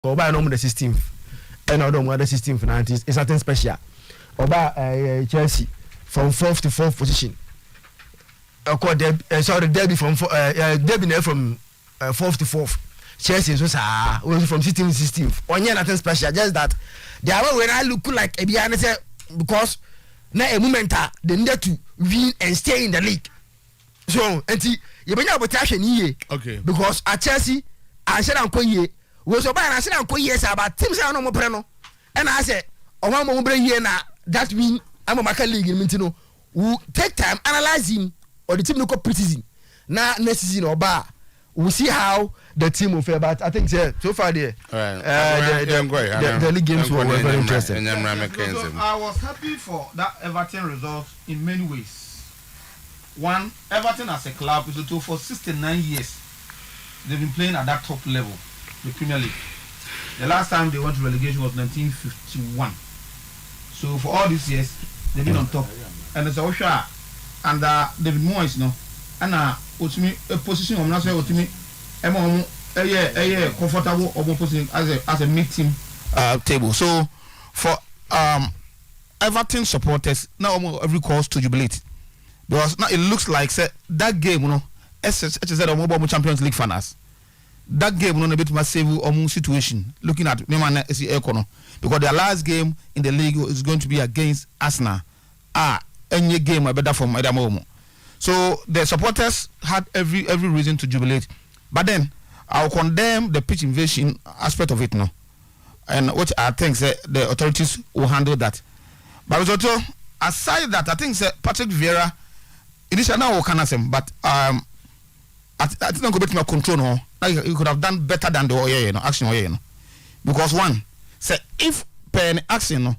Oba no the 16th. And I don't want the 16th now. It's something special. Oba Chelsea from 4th to 4th position. Sorry, Derby from Derby from 4th to 4th. Chelsea was from 16th to 16th. Only nothing special. Just that the hour when I look like a Bianese because now a moment they need to win and stay in the league. So you bring up protection here. Okay. Because at Chelsea, I said I'm going we so bad. I said I'm going yes about teams are no more preno. And I said, oh one more bring here now. That mean I'm a Maca league in Mintino. We take time analyze him or the team look up preseason. Now next season or bar. We'll see how the team will fare, but I think so far the league games were very interesting. I was happy for that Everton result in many ways. One, Everton as a club is for 69 years. They've been playing at that top level, the Premier League. The last time they went to relegation was 1951. So for all these years, they've been on top. And it's also and David Moyes, no, and ultimately a position of National ultimately a comfortable position as a mid-team table. So for Everton supporters now every cause to jubilate because now it looks like say that game, you know, as Champions League finals. That game, you know, a bit more save situation. Looking at Neymar Econo because their last game in the league is going to be against Arsenal. Any game are better from Edamomo. So the supporters had every reason to jubilate, but then I'll condemn the pitch invasion aspect of it now, and what I think the authorities will handle that. But also aside that, I think Patrick Vieira initially now can say, but I think I'm going to control no. Like you could have done better than the action because one say if pen action no,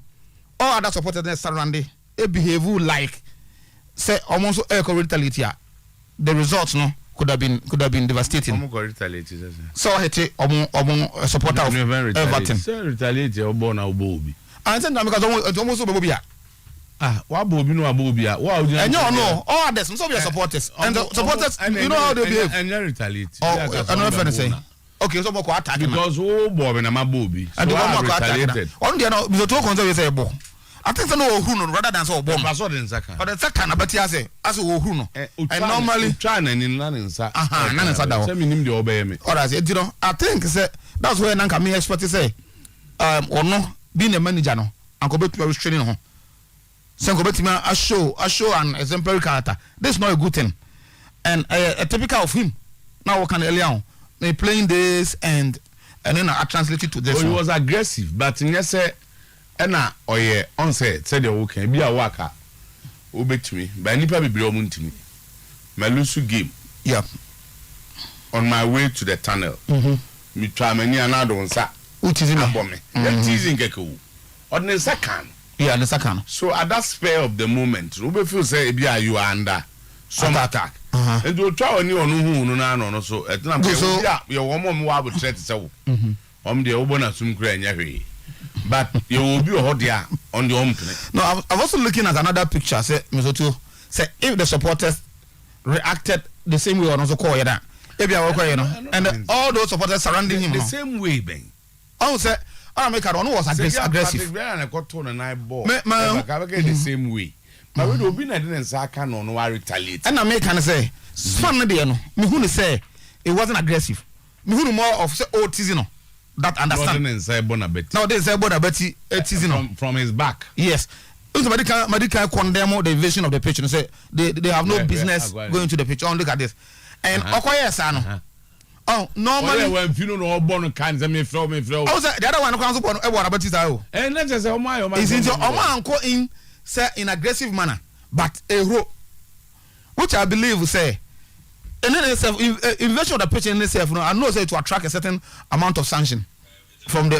all other supporters surrounding they behave like say almost retaliate. The results no could have been devastating. So I hate supporter of Everton. Retaliate or born out Bobby. I think because almost Bobby. What Bobby no Bobby? Wow, and no, all others, some of your supporters and the supporters, you know how they behave. And they retaliate. Oh, I know what I'm saying. Okay, so more attack because Bobby and my Bobby. And the one more attack. On the other, the two conservatives say bo. I think no who rather than so bomb. That's what in Zaka. But the second, but he say as who no. And normally trying and in none in Sa. None in Sa. Tell me him to obey me. Or as you know, I think say that's where Nanka me expert say or no being a manager no and go back to restraining home. So go back to a show an exemplary character. This is not a good thing. And a typical of him. Now what can Elian they playing this and then I translate it to this. He was aggressive, but in yes Ena oye onse said you can be a worker obet me by nipa be to me. My lusu game. Yep. On my way to the tunnel. Me try many another on sa. Teasing me. Teasing keko. On the second. Yeah, the second. So at that spare of the moment, Ube feel say you are under some attack. And you try on you on who no so at your woman will threat so. The Obona sum crane. But you will be hot there on the home. No, I'm also looking at another picture. Say, Misoto, say if the supporters reacted the same way, or also call you that. Maybe I will, you know, and all those supporters surrounding him the same way, Ben. Oh, say, I make a was aggressive. I got tone and I bought. The same way. But we will be not in Saka no retaliate. And I make and say, Swan, me who say it wasn't aggressive. Me who more of say old season. That understand. Now they say Bonabeti from his back. Yes. Medical condemn the invasion of the pitch and say they have no business going to the pitch. Oh, look at this. And Okoye Sano. Oh, normally when you know born kinds of me flow. Oh, the other one comes upon Bonabeti. And let's just say is into Oman in say in aggressive manner, but a row which I believe say. And then invasion of the pitch in itself, I know say to attract a certain amount of sanction from the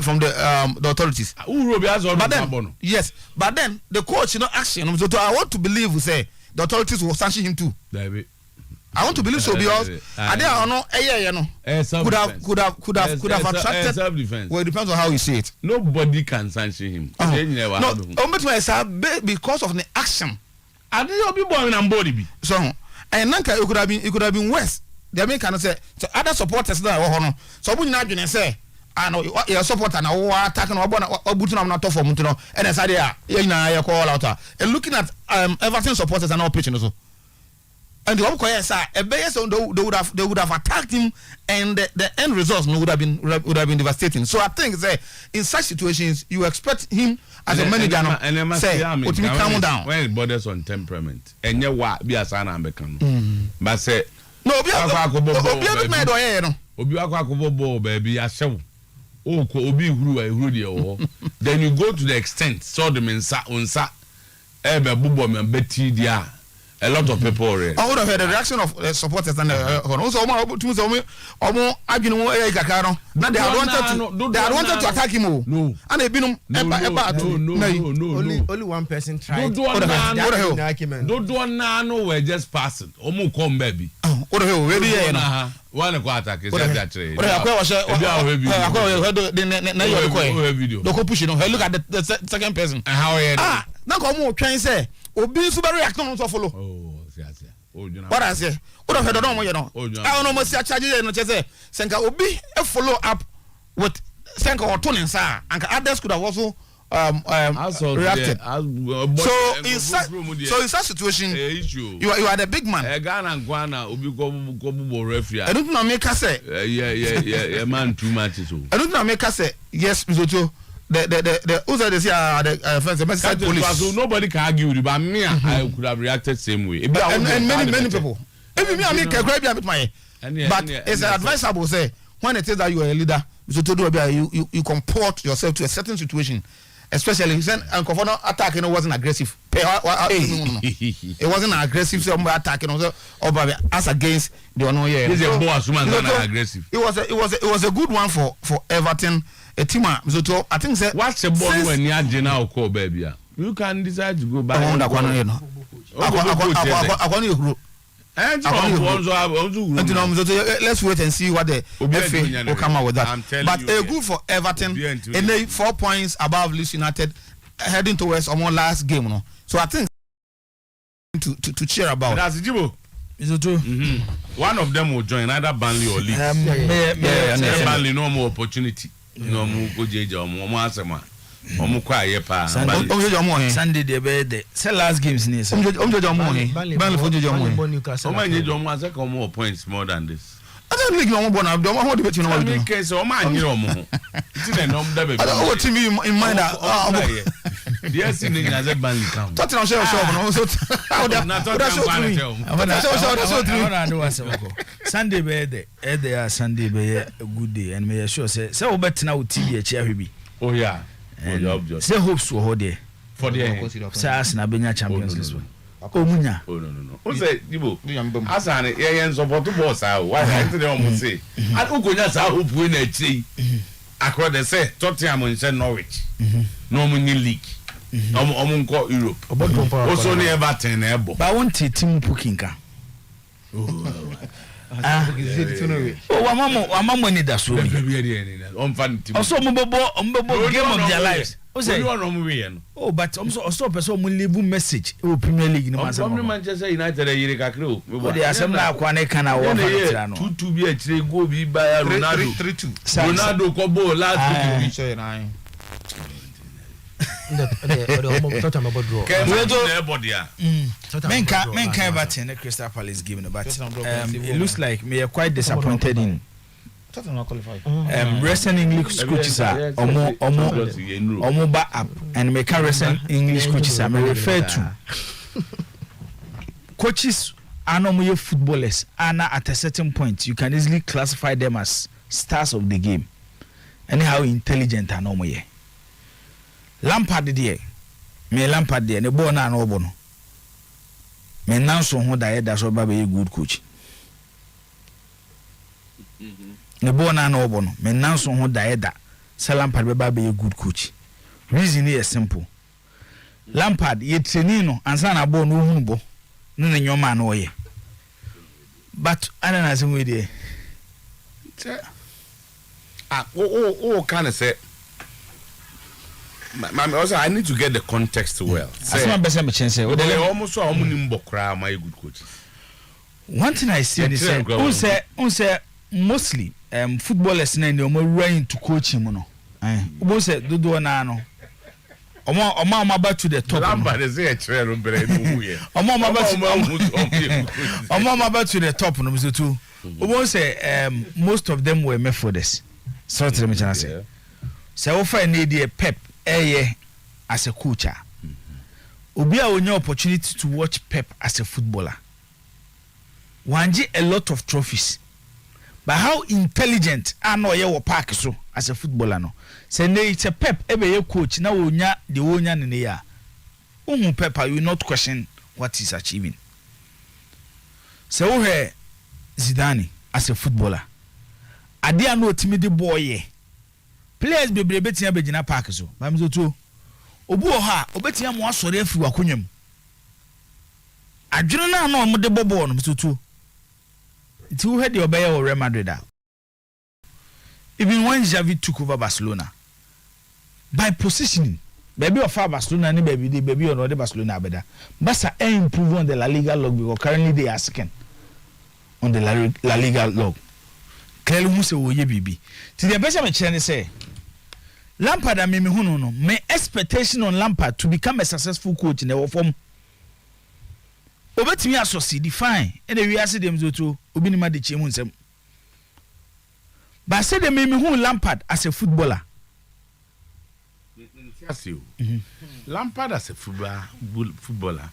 authorities. But then, yes, but then the coach, action. So I want to believe say the authorities will sanction him too. I want to believe so because I don't know. Could have attracted. Well, it depends on how you see it. Nobody can sanction him. No, because of the action. I didn't be born and body. So. And Nanka, it could have been worse. The American say, so other supporters that are so we not say, ano your supporter na wo attack na obutu na to for mutu no and say there you na call out and looking at Everton supporters are not pitching so and the Obukoye sir they would have attacked him and the end result would have been devastating. So I think say in such situations you expect him as a manager no say calm down when it borders on temperament enye wa bi asana ambeka no but say no obi made oye no obi akwakobo baby ahyew obi huru de then you go to the extent so the mensa unsa ebe bubo me beti dia a lot of people already. I would have heard the reaction of supporters and also now they had wanted to attack him. No. And they've been only one person tried. No, we're just passing. Omo come baby. What the hell? Really? One attack is actually. Look at the second person. How are you? Now come try and say obi super react no follow. What I say? What have heard on you know? I don't know see charge you no say senka obi e follow up with senka or tuning sir and others could have also reacted. So in such situation you are the big man. Ghana obi go referee. I don't know make us say yeah man too much so. I don't know make us say yes Bizoto the who's the message police. So nobody can argue with you, but me I could have reacted same way. And many people. Even me I mean can grab with my but it's advisable say when it is that you are a leader you comport yourself to a certain situation, especially when Uncle attack wasn't aggressive. It wasn't aggressive so attacking also as against the no yeah. He's a boss man not aggressive. It was a good one for Everton. A team, so I think that what's a ball when you are general call baby? You can decide to go back. I let's wait and see what the FA will come out with that. But a good for Everton, and they 4 points above Leeds United, heading towards our last game. No, so I think to cheer about. That's Jibo. Is it true? One of them will join either Burnley or Leeds. Burnley no more opportunity. No more go jeje omo asema omo kwa ye pa Sunday dey be there say last games ni say omo omo he Burnley for jeje omo omo jeje omo aseka omo points more than this I don't think omo bona do omo dey bet you know what do in case omo anyire omo it na no da be what team in mind yes in the Burnley camp Tottenham share no so Sunday be there Sunday be a good day and me sure say we bet now TV e chia hwebi oh yeah say hopes to hold there for the say Arsenal benya champions this one omunya no o say Ibo Arsenal ye support boss ah why I tell them say and ugonya say hope we na chi akro dey say Tottenham in say Norwich no money league omo nko Europe also near Everton na ebo ba won team pukinka wamamo ni da so on fan team also mbebo game of their lives but also person mo leave message o Premier League ni man say Manchester United yire kakre o dey asem na akwa ne kana wo fa no 2-2 bi a kire go bi ba Ronaldo 3-2 Ronaldo ko bo last week so na menka Everton the Crystal Palace game but it looks like me are quite disappointed in wrestling English coaches are omo ba up and make wrestling English coaches are me refer to coaches are normal footballers and at a certain point you can easily classify them as stars of the game anyhow intelligent and normal. Lampard there ne ball na no obo no me nanso ho da yeda so ba be good coach ne ball na no obo no me nanso ho da yeda se Lampard be ba be good coach reason is simple Lampard ye training no ansa na ball no hunu bo no ne nyoma na oye but ana na se we there kind of say also I need to get the context well. Almost so my good coach. One thing I see is say mostly footballers na ni omo running to coach him no obo say dodo na no omo back to the top Lamba dey say chere no bere no hu ye omo back to the top no so too obo say most of them were Methodist so tell me chana say we find need Pep as a coach obi a onya opportunity to watch Pep as a footballer wanji a lot of trophies but how intelligent ano ye wo park so as a footballer no say ne it's a Pep ebe ye coach na wonya de wonya ne ya uhu Pep you not question what he's achieving say wo he Zidane as a footballer ade ano otimi de boy players bebre betia begina park so ba mzo to obu ha obetia mo asore afi wakonyam adwene na na mo de bobo no mzo to ti wo he de obeye wo Real Madrid even when Xavi took over Barcelona by positioning baby of Barcelona ni baby on the Barcelona abeda Barca improve on the La Liga log because currently they are second on the La Liga log clearly who say wo ye bibi ti the best me chere say Lampard and me hunu no my expectation on Lampard to become a successful coach in the form obetimi assucceed fine and we ase dem zoto obi ni ma de chemu nsem but say dem me hunu Lampard as a footballer Lampard as a footballer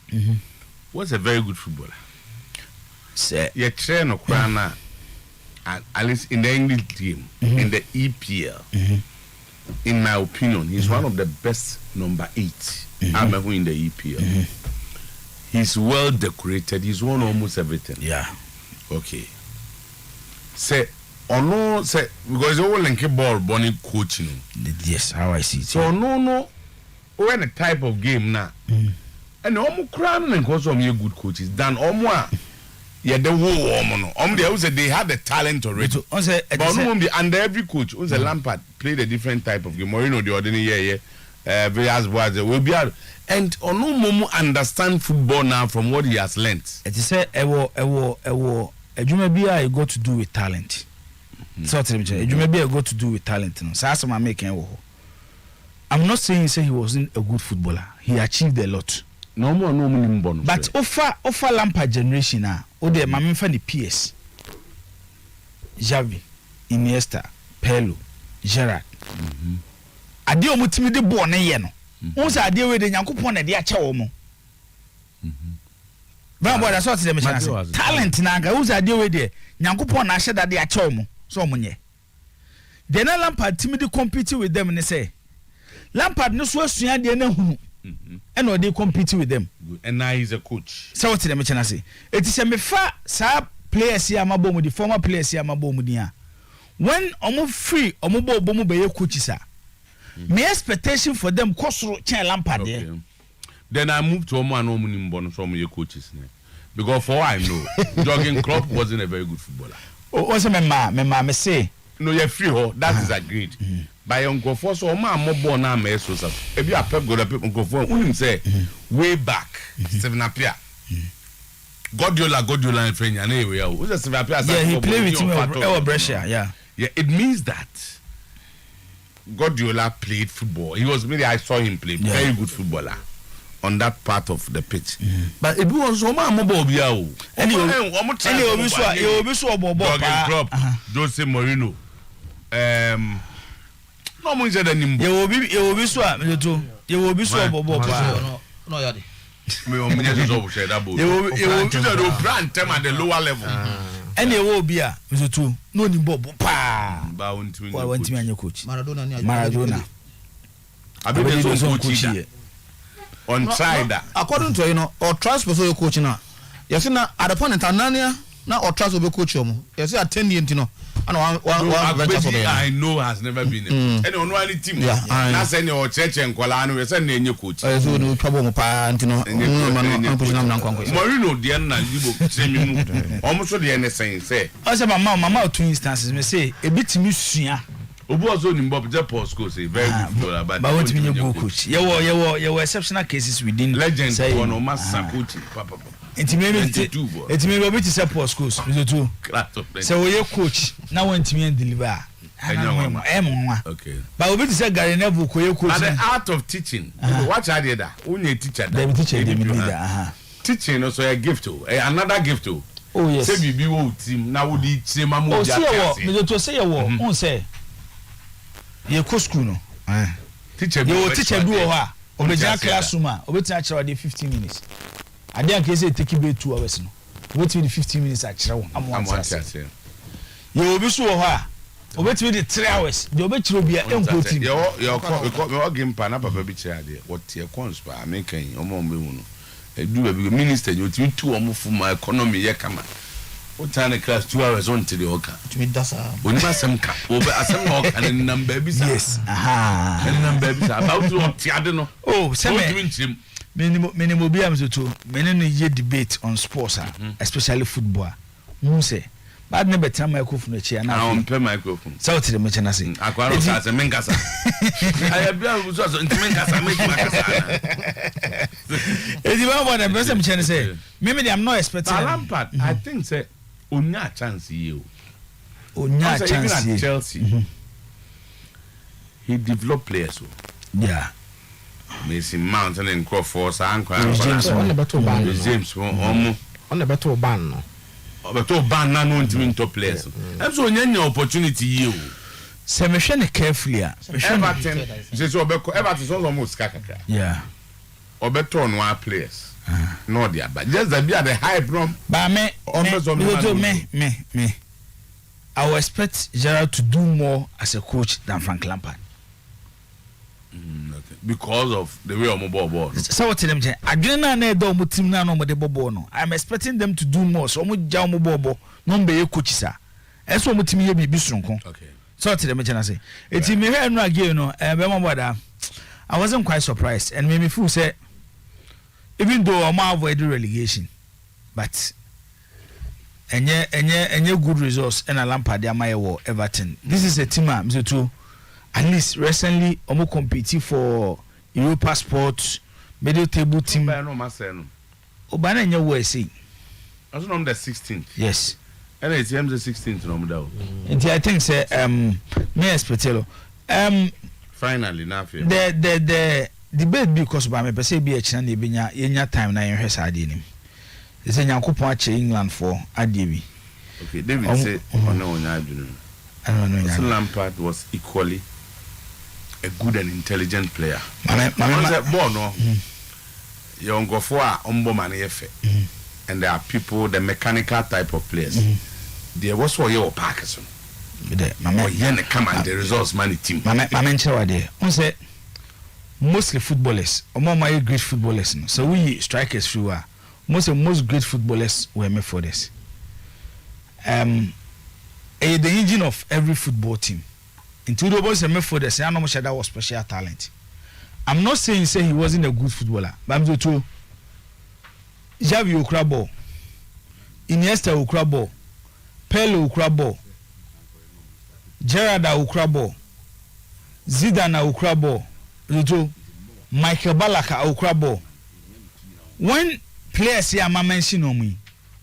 was a very good footballer say ye train no kwana at least in the English team in the EPL in my opinion he's one of the best number 8 I'm in the EPL he's well decorated he's won almost everything okay say no say because all link ball bunny coaching yes how I see it so no when a type of game now and almost crown and cause some good coaches than almost the war they say they had the talent already but no under every coach the Lampard played a different type of game Mourinho the ordinary various boys will be out and no momo understand football now from what he has learnt it is say ejuma bia you got to do with talent so tell me ejuma bia you got to do with talent no so as am making wo I'm not saying say he wasn't a good footballer he achieved a lot no more but offer Lampard generation o de ma memfa ni PS Xavi Iniesta Pirlo Gerrard ade o mutimi de ball na ye no won say ade we de Nyankopon na de ache wo mo van boy da sort de me chance talent na ga won say ade we de Nyankopon na ahye da de ache wo mo so mo nye de na Lampard timi de compete with them ne say Lampard no so asua de na hunu and they compete with them and now he's a coach so what them chana say it is me fa sa players here amabo the former players here amabo mu dia when omo free omo bo mu be ye coaches my expectation for them kosoro chen Lampard there then I moved to omo and omo nimbo so omo ye coaches because for all I know Jurgen Klopp wasn't a very good footballer o say me say no you free ho that is agreed by uncle for so mo born na me so so e bi a Pep go da people go for unim say way back Steven Apia Guardiola in French and anyway who just Steven Apia he played with him at Brescia yeah it means that Guardiola played football he was really I saw him play very good footballer on that part of the pitch but it was so mo ball bia o any obi so bobo pa Jose Mourinho no mo nse da nimbo ye obi so a meto ye obi so bobo pa no ya de me o me nse so share that ball ye obi so do brand them at the lower level any ye obi a meto no ni bobo pa ba wontimi anya coach Maradona abi dey so coach here on side according to or transfer so coach na yes na at the point in Tanzania na or transfer be coach omo yes at 10 years no and one I know has never been any on one team na say ni o cheche nkwala no we say na enye coach so no twabo mo pa ntino no push na nkwankwa Mourinho de na yibo semi mu omo so de ne say o say mama two instances me say e bitimi sua obu ozo ni mbob je Paul Scholes say very good footballer but want me good coach you exceptional cases within legend one o master coach papa Ntimi obi ti say poor schools so too so we coach na want me deliver okay but obi ti say Gary Neville ko ye coach the art of teaching watch I did that only teacher the teacher dey leader teaching also a gift another gift oh yes say bibi wo team na wo di team ma mo dia me to say wo on say ye ko school no teacher bi wo ha obeja classroom a obeti a kire 15 minutes ade an kese take be 2 hours no obeti 15 minutes a kire wo amwanta ye obi so wo ha obeti be 3 hours de obeti obi a enko team yo game pa na papa bi kire ade what ye cons pa me kan omo mbe mu no do be minister you to 2 omo fu my economy ye kama o tane class 2 hours on to the oka to me dasa oni ma sem ka o be asem na oka ne number bi sa yes ne number bi sa about to tiade no oh se minimum bi am so to menene ye debate on sports especially football mu se bad ne betra microphone e chia na on pe microphone so what the mention say akwaro sa se menkasa aya bia so menkasa make makasa e di one the person mention say maybe I'm not expecting Lampard I think say onya chance you onya chance even at Chelsea he developed players yeah Mason Mount and Crawford James on the battle ban James on the battle ban no obeto ban na no ntimi top players and so onya opportunity you se me hwe ne carefully Everton je so obeko Everton so almost kakaka yeah obeto no our players no dia but just that be at the high from ba me I will expect Gerrard to do more as a coach than Frank Lampard because of the way ball. So what them say adwena na edo mo team na no mo de bobo no I'm expecting them to do more so mo ja mo bobo no be coach sa eso mo team ye bibi soronko okay so what them say eti me hwe no again no be mo boda I wasn't quite surprised and made me feel say even though I'm avoid relegation but enye good results and a Lampard amaye wo Everton this is a team am so too at least recently omo compete for Europa Sports middle table team no maseno obana enye wo say aso no the 16th yes and it's the 16th no mda and I think say me expectelo finally na fe the debate because ba me pese bi e kina na ebenya yenya time na yenhwe sa ade nim ese Nyankopon ache England for ade bi okay David say ona onya adunu I don't know. Lampard was equally a good and intelligent player. Mama born no. You go for ombo man yefe. And there are people the mechanical type of players. There was for your Parkinson. Mama yen come and the results man team. Mama nchewa there. On say mostly footballers, my great footballers. So we strikers through most great footballers were made for this. The engine of every football team. Into the boys made for this, I know that was special talent. I'm not saying say he wasn't a good footballer, but I'm to Javi Okrabo, Iniesta Okrabo, Pele Okrabo, Gerrard Okrabo, Zidane Okrabo, Michael Balaka Okrabo. When players here are mentioned on me,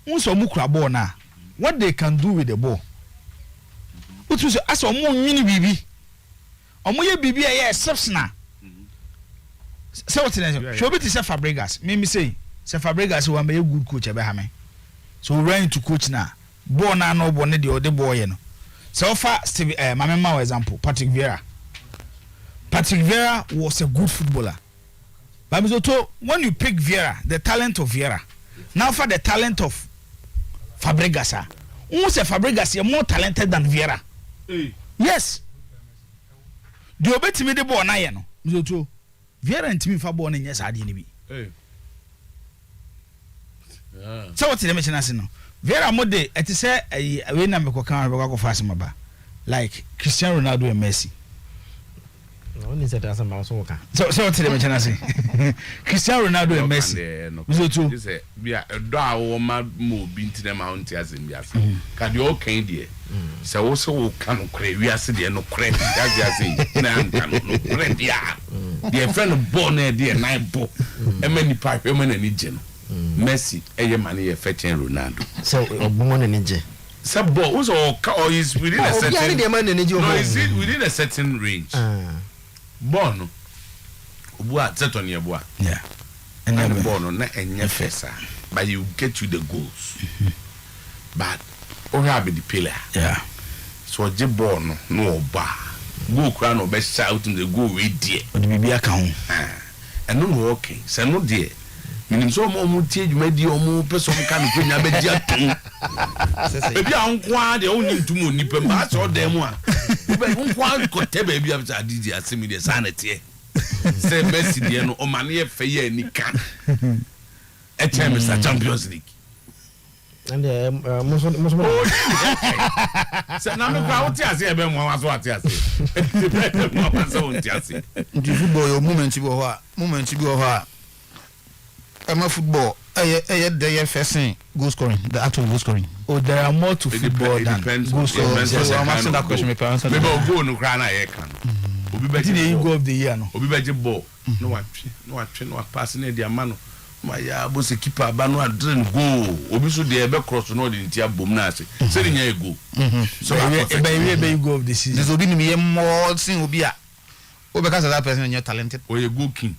unso Okrabo na what they can do with the ball. What was as a more mini BB? Omoye BB a exceptional. So what is show me to say Fabregas. Me say Fabregas who am a good coach Abraham. So we ready to coach now. Ball na no ball the other boy no. So far Steve Mama example Patrick Vieira. Patrick Vieira was a good footballer. But when you pick Vieira, the talent of Vieira, now for the talent of Fabregas, who say Fabregas is more talented than Vieira? Hey. Yes. Do you bet me the ball na no? Vieira and Timmy Fabon in yes, I didn't be. Hey. So what's the mention as no? Vieira mode it is a way number go fast maba. Like Cristiano Ronaldo and Messi. No one is that as a mouse walker. So what's the mention as Cristiano Ronaldo and Messi. This is be a dog move into the mountains in Bias. Can you okay, dear? So also can crave we are sitting no crave as you are saying. No crave, yeah. Dear friend of born dear 9 book. And many pipe, and many gen. Messi eye man ye fetching Ronaldo so obumo ne nje say ball also or is within a certain no is it within a certain range ball no obua seton ye boa yeah and the ball no na enye fesa but you get you the goals but o have the pillar yeah so je ball no oba go kra no be shout in the goal we die o de bibia ka ho and no okay say no die minim so mo tie dwuma di o person ka no kwenya be di aton e bia nkwa de o ni ntumo nipa ma so dem a be nkwa ko te ba bia bisa didi asemi de sanete say Messi de no o mane ye fe ye ni ka e che Mr Champions League and most say na me kwa o ti ase e be mo wa so ati ase mo wa so o ti ase the football your moment bi ho a Emma football the first goal scoring, the actual goal scoring. Oh, there are more to football than goal scoring. So I'm asking that question, my parents. Maybe go no cry na here can. Obi be the goal of the year no. Obi be ball. No pass na dia man no. Ma ya bo se keeper ba no adren goal. Obi so dey be cross no dey ntia bom na ase. Say the nya go. So be goal of the season. This obi ni more sin obi a. Obi because that person is talented. O ye go king.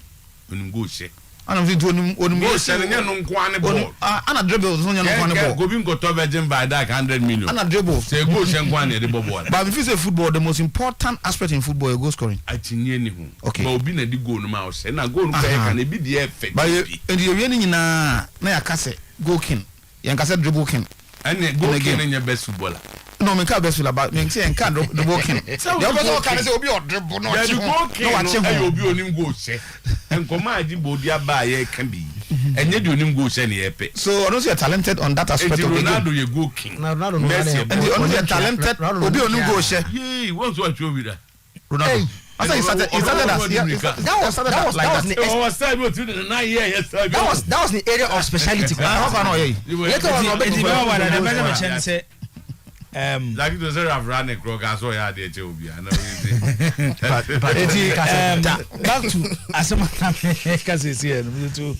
Onim go she. Ana mfi tu onum go she nya no nkwa ne ball. Ana dribble so nya no nkwa ne ball. Go bi nkoto virgin by that 100 million. Ana dribble. Say go she nkwa ne the ball. But if you say football, the most important aspect in football is goal scoring. Atinye ni ho. Okay. But obi na di goal no ma o she na goal no ka can be the effect. But and you ni nyina na ya kase goal king. Ya kase dribble king. And goal king nya best footballer. No, me can't best feel about me. Say can't the walking. The opposite can say obi or dribble no. No watch him. Obi onim go she. And command you bodia ba ye can be. And you onim go she na epe. So I don't say talented on that aspect of the game. Ronaldo you go king. Ronaldo and the only talented obi onim go she. Yey, what's what you with that? Ronaldo. I say he started as that was the area of speciality. Like it was have ran a crook as so yeah they will be back to Acheampong cases here to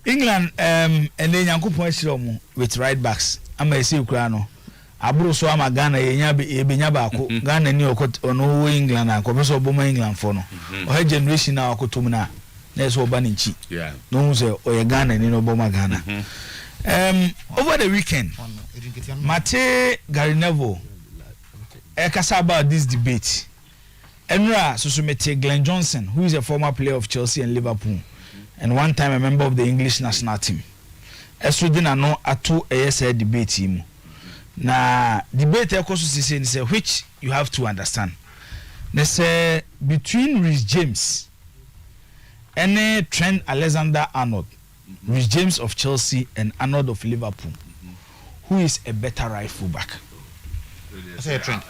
England and then Yankupon Shromo with right backs. I'm a see Ukrano. Abro so ama Ghana yenya baako Ghana ni okot ono England and Professor Obama England for no o generation na okotum na so oba ni nchi yeah no say o Ghana ni no Obama Ghana over the weekend Mate Gary Neville ekasa about this debate Enra Susumete Glenn Johnson, who is a former player of Chelsea and Liverpool and one time a member of the English national team esudina no ato ESA debate him. Na debate say which you have to understand. They say between Rhys James and Trent Alexander-Arnold, Rhys James of Chelsea and Arnold of Liverpool, who is a better right fullback? I say Trent.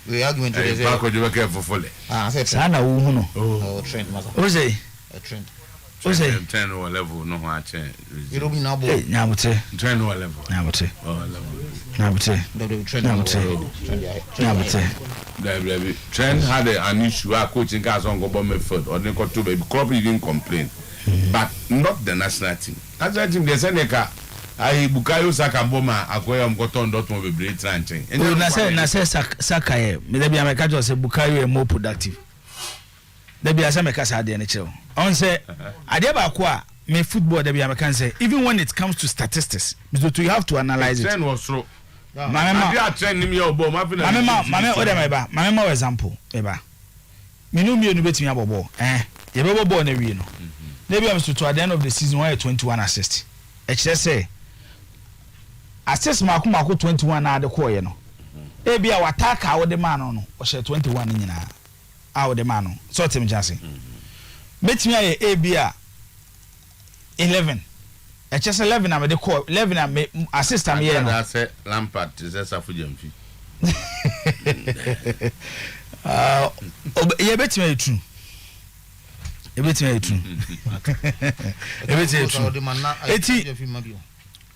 The argument is back with you careful fully. I say Trent. Sana uno. Oh, Trent. What say? Trent. What say? 10 or level no watch. You don't mean now. Nyabote. 10 or level. Nyabote. Oh level. Nyabote. Trent had an issue. Our coaching guys on go bomb midfield or they got to baby. Klopp didn't complain, but not the national team. National team they send a car. I Bukayo Saka Boma akoya mkoto ndoto mo bebre tranching. Na say Saka ye. Me dey be America just say Bukayo more productive. Dey be asa meka sa de ne chiro. On say ade ba ko a me football dey be American say even when it comes to statistics, you have to analyze it. Trend was through. Mama trend ni me obo ma fi na. Mama o dey my ba. Mama example, eba. Me no me betimi abobo. Ye be bobo na wi no. Dey be am to at the end of the season why 21 assists. E kire say assist mako 21 na ade ko ye no e bia wataka wo de man no o she 21 ni nyina a wo de man no so tem jase betimi aye e bia 11 e chese 11 na me de ko 11 na me assist am ye no that say Lampard is Safu Jamfi ye betimi aye true e betimi aye true e betimi aye true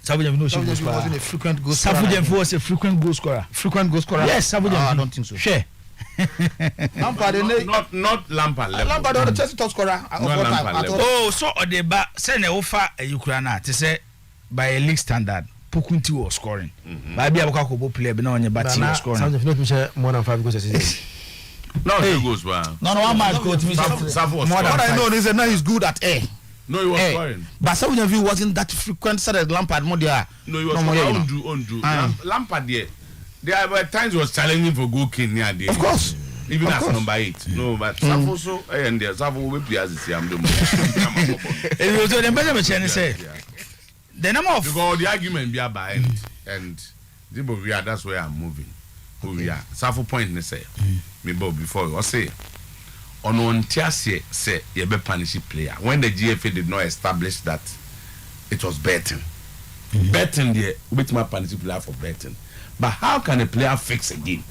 Sabujem no she was a frequent goal scorer. Sabujem was a frequent goal scorer. Frequent goal scorer. Yes, Sabujem. I don't think so. Sure. Lampard not Lampard level. Lampard on the Chelsea top scorer of all time. Oh, so Odeba say na ofa Ukraine to say by a league standard Pukunti was scoring. But be abaka ko player be na onye bati was scoring. Something not me more than 5 goals a season. No, 2 goals wow. No one match go to me. What I know is that now he's good at air. No, he was scoring. But some of you wasn't that frequent so that Lampard more there. No, he was undo. Lampard there were times he was challenging for goal king near there. Of course. Even as number 8. No, but Safo so and there Safo will be as the same. It was the better machine say. The number of because the argument be by and that's where I'm moving. We are Safo point ne say. Me before you say on one tiase say you be punish player when the GFA did not establish that it was betting. Betting there with my punish player for betting. But how can a player fix a game?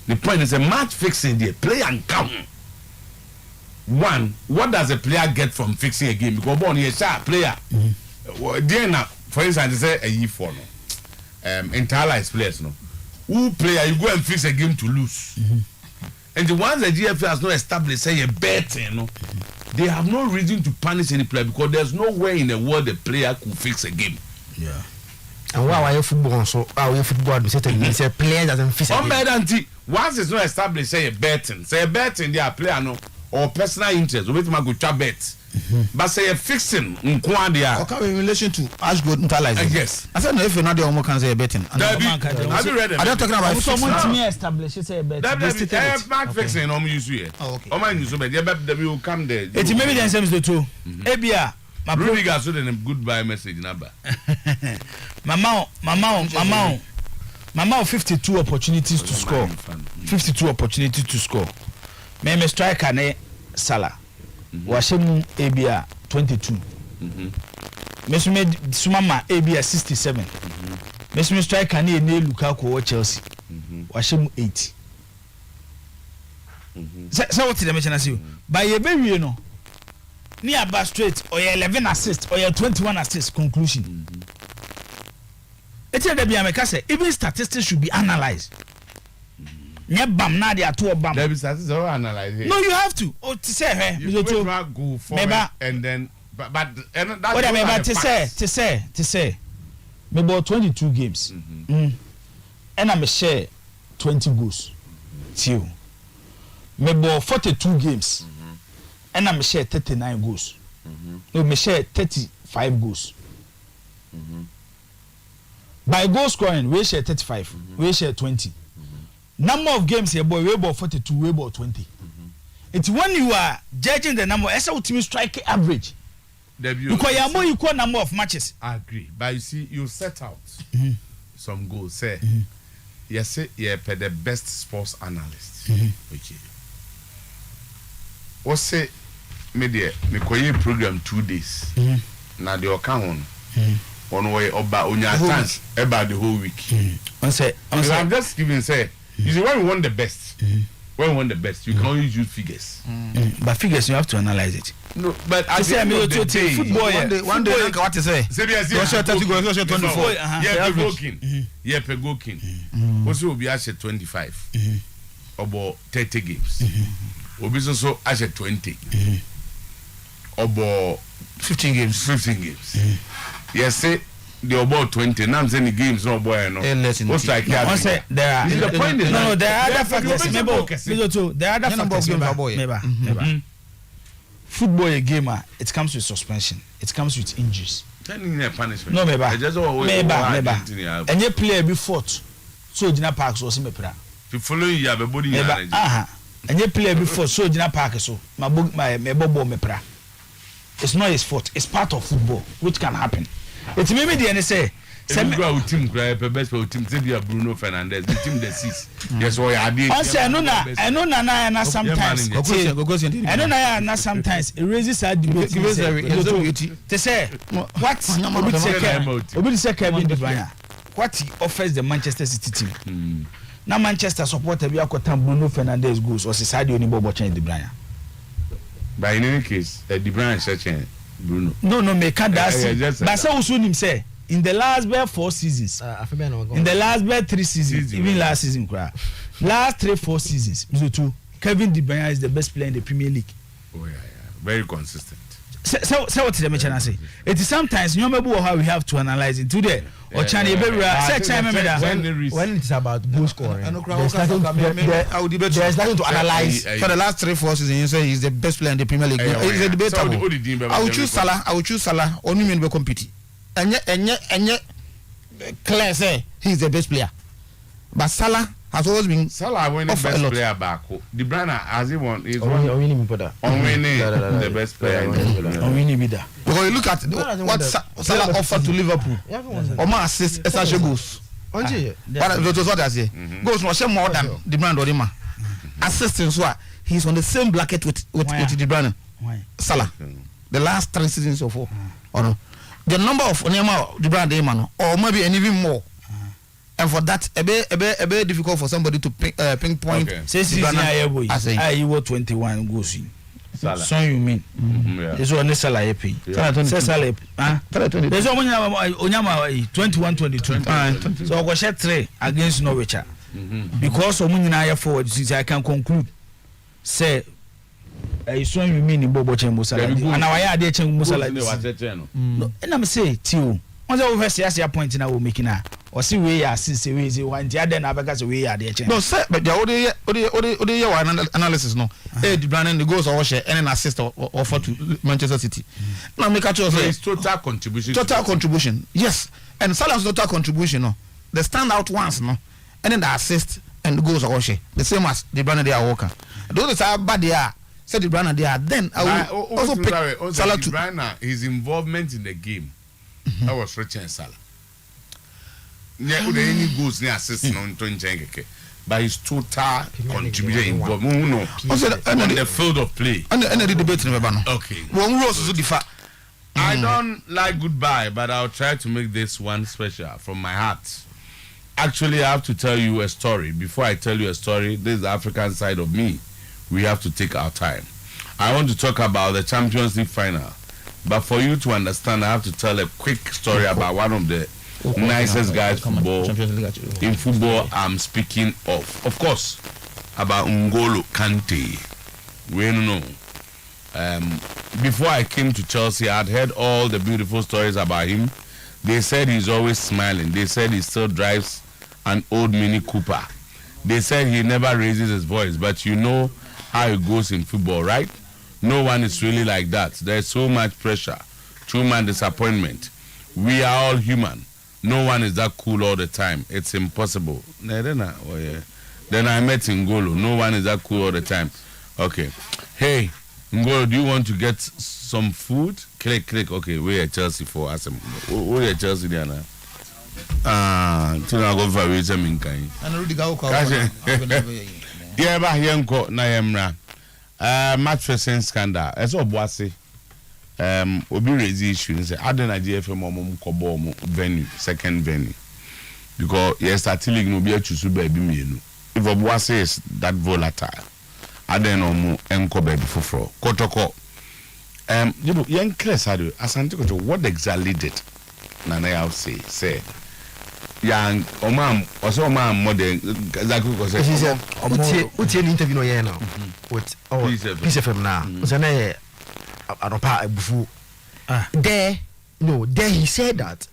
The point is a match fixing the player and count. One, what does a player get from fixing a game? Because born a sharp player. For instance, say a year for no. Entire players no. Who player you go and fix a game to lose? And the ones that GFA has not established say a betting no. They have no reason to punish any player because there's no way in the world a player could fix a game. Yeah. And why are football so football be certain say player doesn't fit. Once it's not established say a betting they are player no or personal interest we go to bet. But say a fixing nkwandi okay in relation to Ashgood neutralizing. Yes. I said no if you're not the one can say betting. Have you read it? I don't talking about someone to me establish say betting. Match fixing no use here. Okay. O man use bet they will come there. It maybe the same is the two. Ebia Ruby got so then a goodbye message number. Mama 52 opportunities to score. 52 opportunities to score. Me striker ne Salah. Washemu Abia 22. Me Sumama Abia 67. Me striker ne Lukaku or Chelsea. Washemu 80. So what did I mention as you? By a baby you know. Near bar straight or 11 assists or 21 assists conclusion. It's a Debiameka say even statistics should be analyzed. Near bam na dia to bam. There be statistics all analyzed. No, you have to. Oh, to say hey, you go forward and then but and that's what I mean to say. Me bought 22 games. And I'm share 20 goals. Till. Me bought 42 games. And I'm share 39 goals. No, me share 35 goals. By goal scoring, we share 35. We share 20. Number of games here, boy, we about 42, we about 20. It's when you are judging the number, that's how team strike average. Because you are more equal number of matches. I agree, but you see, you set out some goals. Say, yes, say you're the best sports analyst. Okay. What say? Media, me koye program 2 days. Na the account on way about on your chance about the whole week. I'm just giving say, you see when we want the best, when we want the best, you can only use figures. But figures you have to analyze it. No, but I say football. One day, what to say? Yeah, Pegokin. Also, will be at 25 about 30 games. Obi so as a 20. About 15 games. 15 games. Yes, say the about 20. Now I'm saying the games no boy no. What's like that? There are the point is no, there are other factors. There are other factors. Football a gamer, it comes with suspension. It comes with injuries. Punishment. No, meba. And you player be fought. So Gina Parks was me pra. To follow you have a body. And you play before so Gina Park so my bobo me pra. It's not his fault. It's part of football, which can happen. It's maybe the NSA say. Send me our team cry best for team Zebia Bruno Fernandez, the team the 6. Yes, why I did. I know na sometimes. I know na sometimes it raises a debate. They say what Obi say Kevin De Bruyne. What he offers the Manchester City team. Now Manchester supporter be akotam Bruno Fernandes goals or Sadio ni bobo change De Bruyne. But in any case, De Bruyne searching Bruno. No, me can't that. But so also him say in the last 4 seasons. In the last 3 seasons, even last season, last 3-4 seasons Mr. Two Kevin De Bruyne is the best player in the Premier League. Oh yeah, very consistent. So what the mention say? It is sometimes you remember how we have to analyze it today. Or Chani when it's about goal scoring, there's nothing to analyze. For the last 3-4 seasons, you say he's the best player in the Premier League. It's a debatable. I would choose Salah. Only mean we compete. And Claire say he's the best player, but Salah has always been Salah winning best player back. De Bruyne has he won? He's winning the best player. Because you look at what Salah offered to Liverpool. Oma assist essential goals. But that was what I say. Goals much more than De Bruyne or Dima. Assisting so he's on the same bracket with De Bruyne. Salah. The last 3 seasons or 4. Or no. The number of Onyema De Bruyne or maybe even more. And for that, a bit difficult for somebody to pinpoint. Say you were 21 goals in. So you mean? This one is Salah pay. Salah, there's only Onyama 21-22. So I was shot 3 against Norwich. Because of Munina forward, since I can conclude, say. I saw you mean in Bobo Chembusala, and now I had a Chembusala. No, and I'm saying, too. Once I was a point in our making a or see where I see ways you want the other Nabagas away at the change. No, sir, but the other analysis no. De Bruyne the goals or share and an assist offer to Manchester City. Now make a choice. It's total contribution. Total contribution, yes. And Salah's total contribution, no. The standout ones, no. And then the assist and the goals or share. The same as De Bruyne they are working. Those are bad they are. Said De Bruyne there, then I will also pick Salah to. De Bruyne, his involvement in the game, that was rich and Salah. Yeah, any goals, any assists, no, but his total contribution involvement, on the field of play. And the debate in the okay. One rules to differ. I don't like goodbye, but I'll try to make this one special from my heart. Actually, I have to tell you a story. Before I tell you a story, this is the African side of me. We have to take our time. I want to talk about the Champions League final. But for you to understand, I have to tell a quick story about one of the nicest guys in football I'm speaking of. Of course, about N'Golo Kante. We don't know. Before I came to Chelsea, I had heard all the beautiful stories about him. They said he's always smiling. They said he still drives an old Mini Cooper. They said he never raises his voice, but you know how it goes in football, right? No one is really like that. There's so much pressure, too much disappointment. We are all human. No one is that cool all the time. It's impossible. Then I met N'Golo. No one is that cool all the time. Okay. Hey, N'Golo, do you want to get some food? Click. Okay, we're at Chelsea for us. We're at Chelsea there now. Go for a minkai. Yeah, but here na yemra. Match fixing scandal. As Obuasi, obi raise issue. Say, I don't idea if I'm venue, second venue, because yes, that league no be a choose baby me. If Obuasi is that volatile, I don't know enko baby for Kotoko. You know, young class had Asante Koto. What exactly did Nana I'll say. Young Omam or so more than exactly because she said, what's your interview no here now? With Peace FM now. Was an I don't part before. There he said that.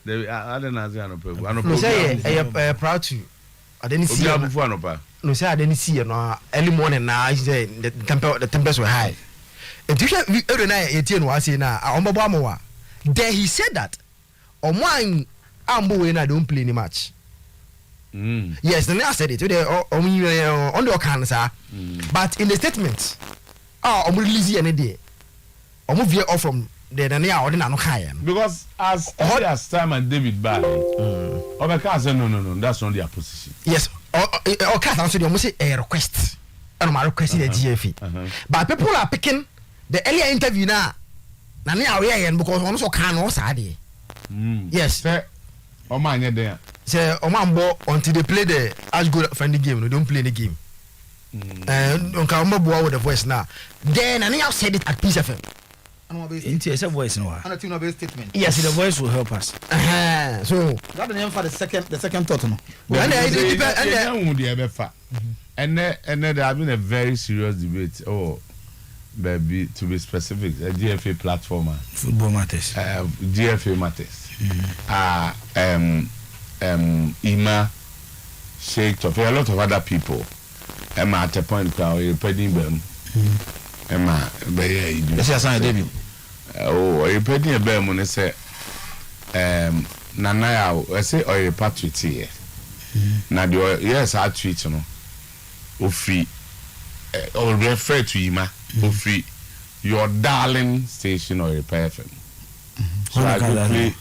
I don't know. I don't say proud to. I didn't see no say I didn't see no early morning now. He said the temperatures were high. And you every night 18 was saying now. There he said that. On mine. I don't play any match. Yes, the I said it today on the cancer. But in the statement, I'm releasing any day. I'm moving off from the Dania or the Nanokai. Because as time and David Barley, no, that's not their position. Yes, or can't answer almost a request. And my request in the GFE. But people are picking the earlier interview now. Nania, because one also can't also add. Yes. Oman there. Say Oman until they play the as good friendly game, they don't play the game. And on Kamabo with the voice now. Then I now said it at Peace FM. It's a voice no. And a tune of a statement. Yes, the voice will help us. So that the name for the second thought no. And And there have been a very serious debate. Oh, baby, to be specific, a GFA platform. Football matters. GFA matters. Ima, Sheikh, a lot of other people. Emma at a point, you're pending them. Emma, Yes, I signed a debut. oh, you're pending a bear when they say, Nana, I say, or a patriot here. Now, yes, I treat you know. Ofi, or refer to Ima, Ofi, your darling station or repair FM. So I quickly,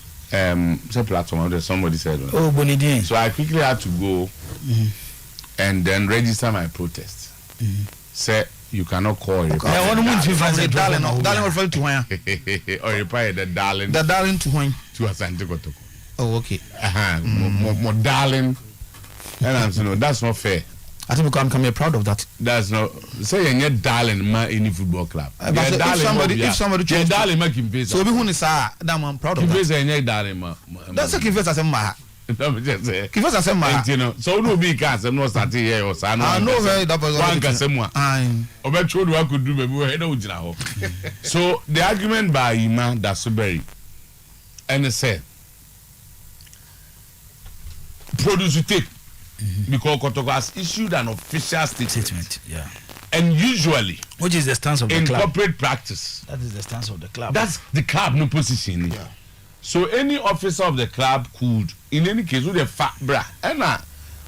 some platform that somebody said. Oh, Bonidien. So I quickly had to go and then register my protest. Say you cannot call it. I want to move from darling. Darling refer to when? Or repair the darling. The darling to when? To Asante Kotoko. Oh, okay. More darling. And I'm saying, no, that's not fair. I think we can be proud of that. That's not say you're darling man any football club. If somebody choose darling man Kim so be who is I'm proud of that. Kim darling man. That's a Kim as ma. Kim as ma. You know, so no be cast no start here or say I know very that was one kasemwa. Obecho do I could do baby we no gina ho. So the argument by Iman Dasuberi and it said produce tape. Because Kotoko has issued an official statement. Yeah. And usually, which is the stance of the club? In corporate practice. That is the stance of the club. That's the club, no position. Yeah. So any officer of the club could, in any case, with a fat bra, and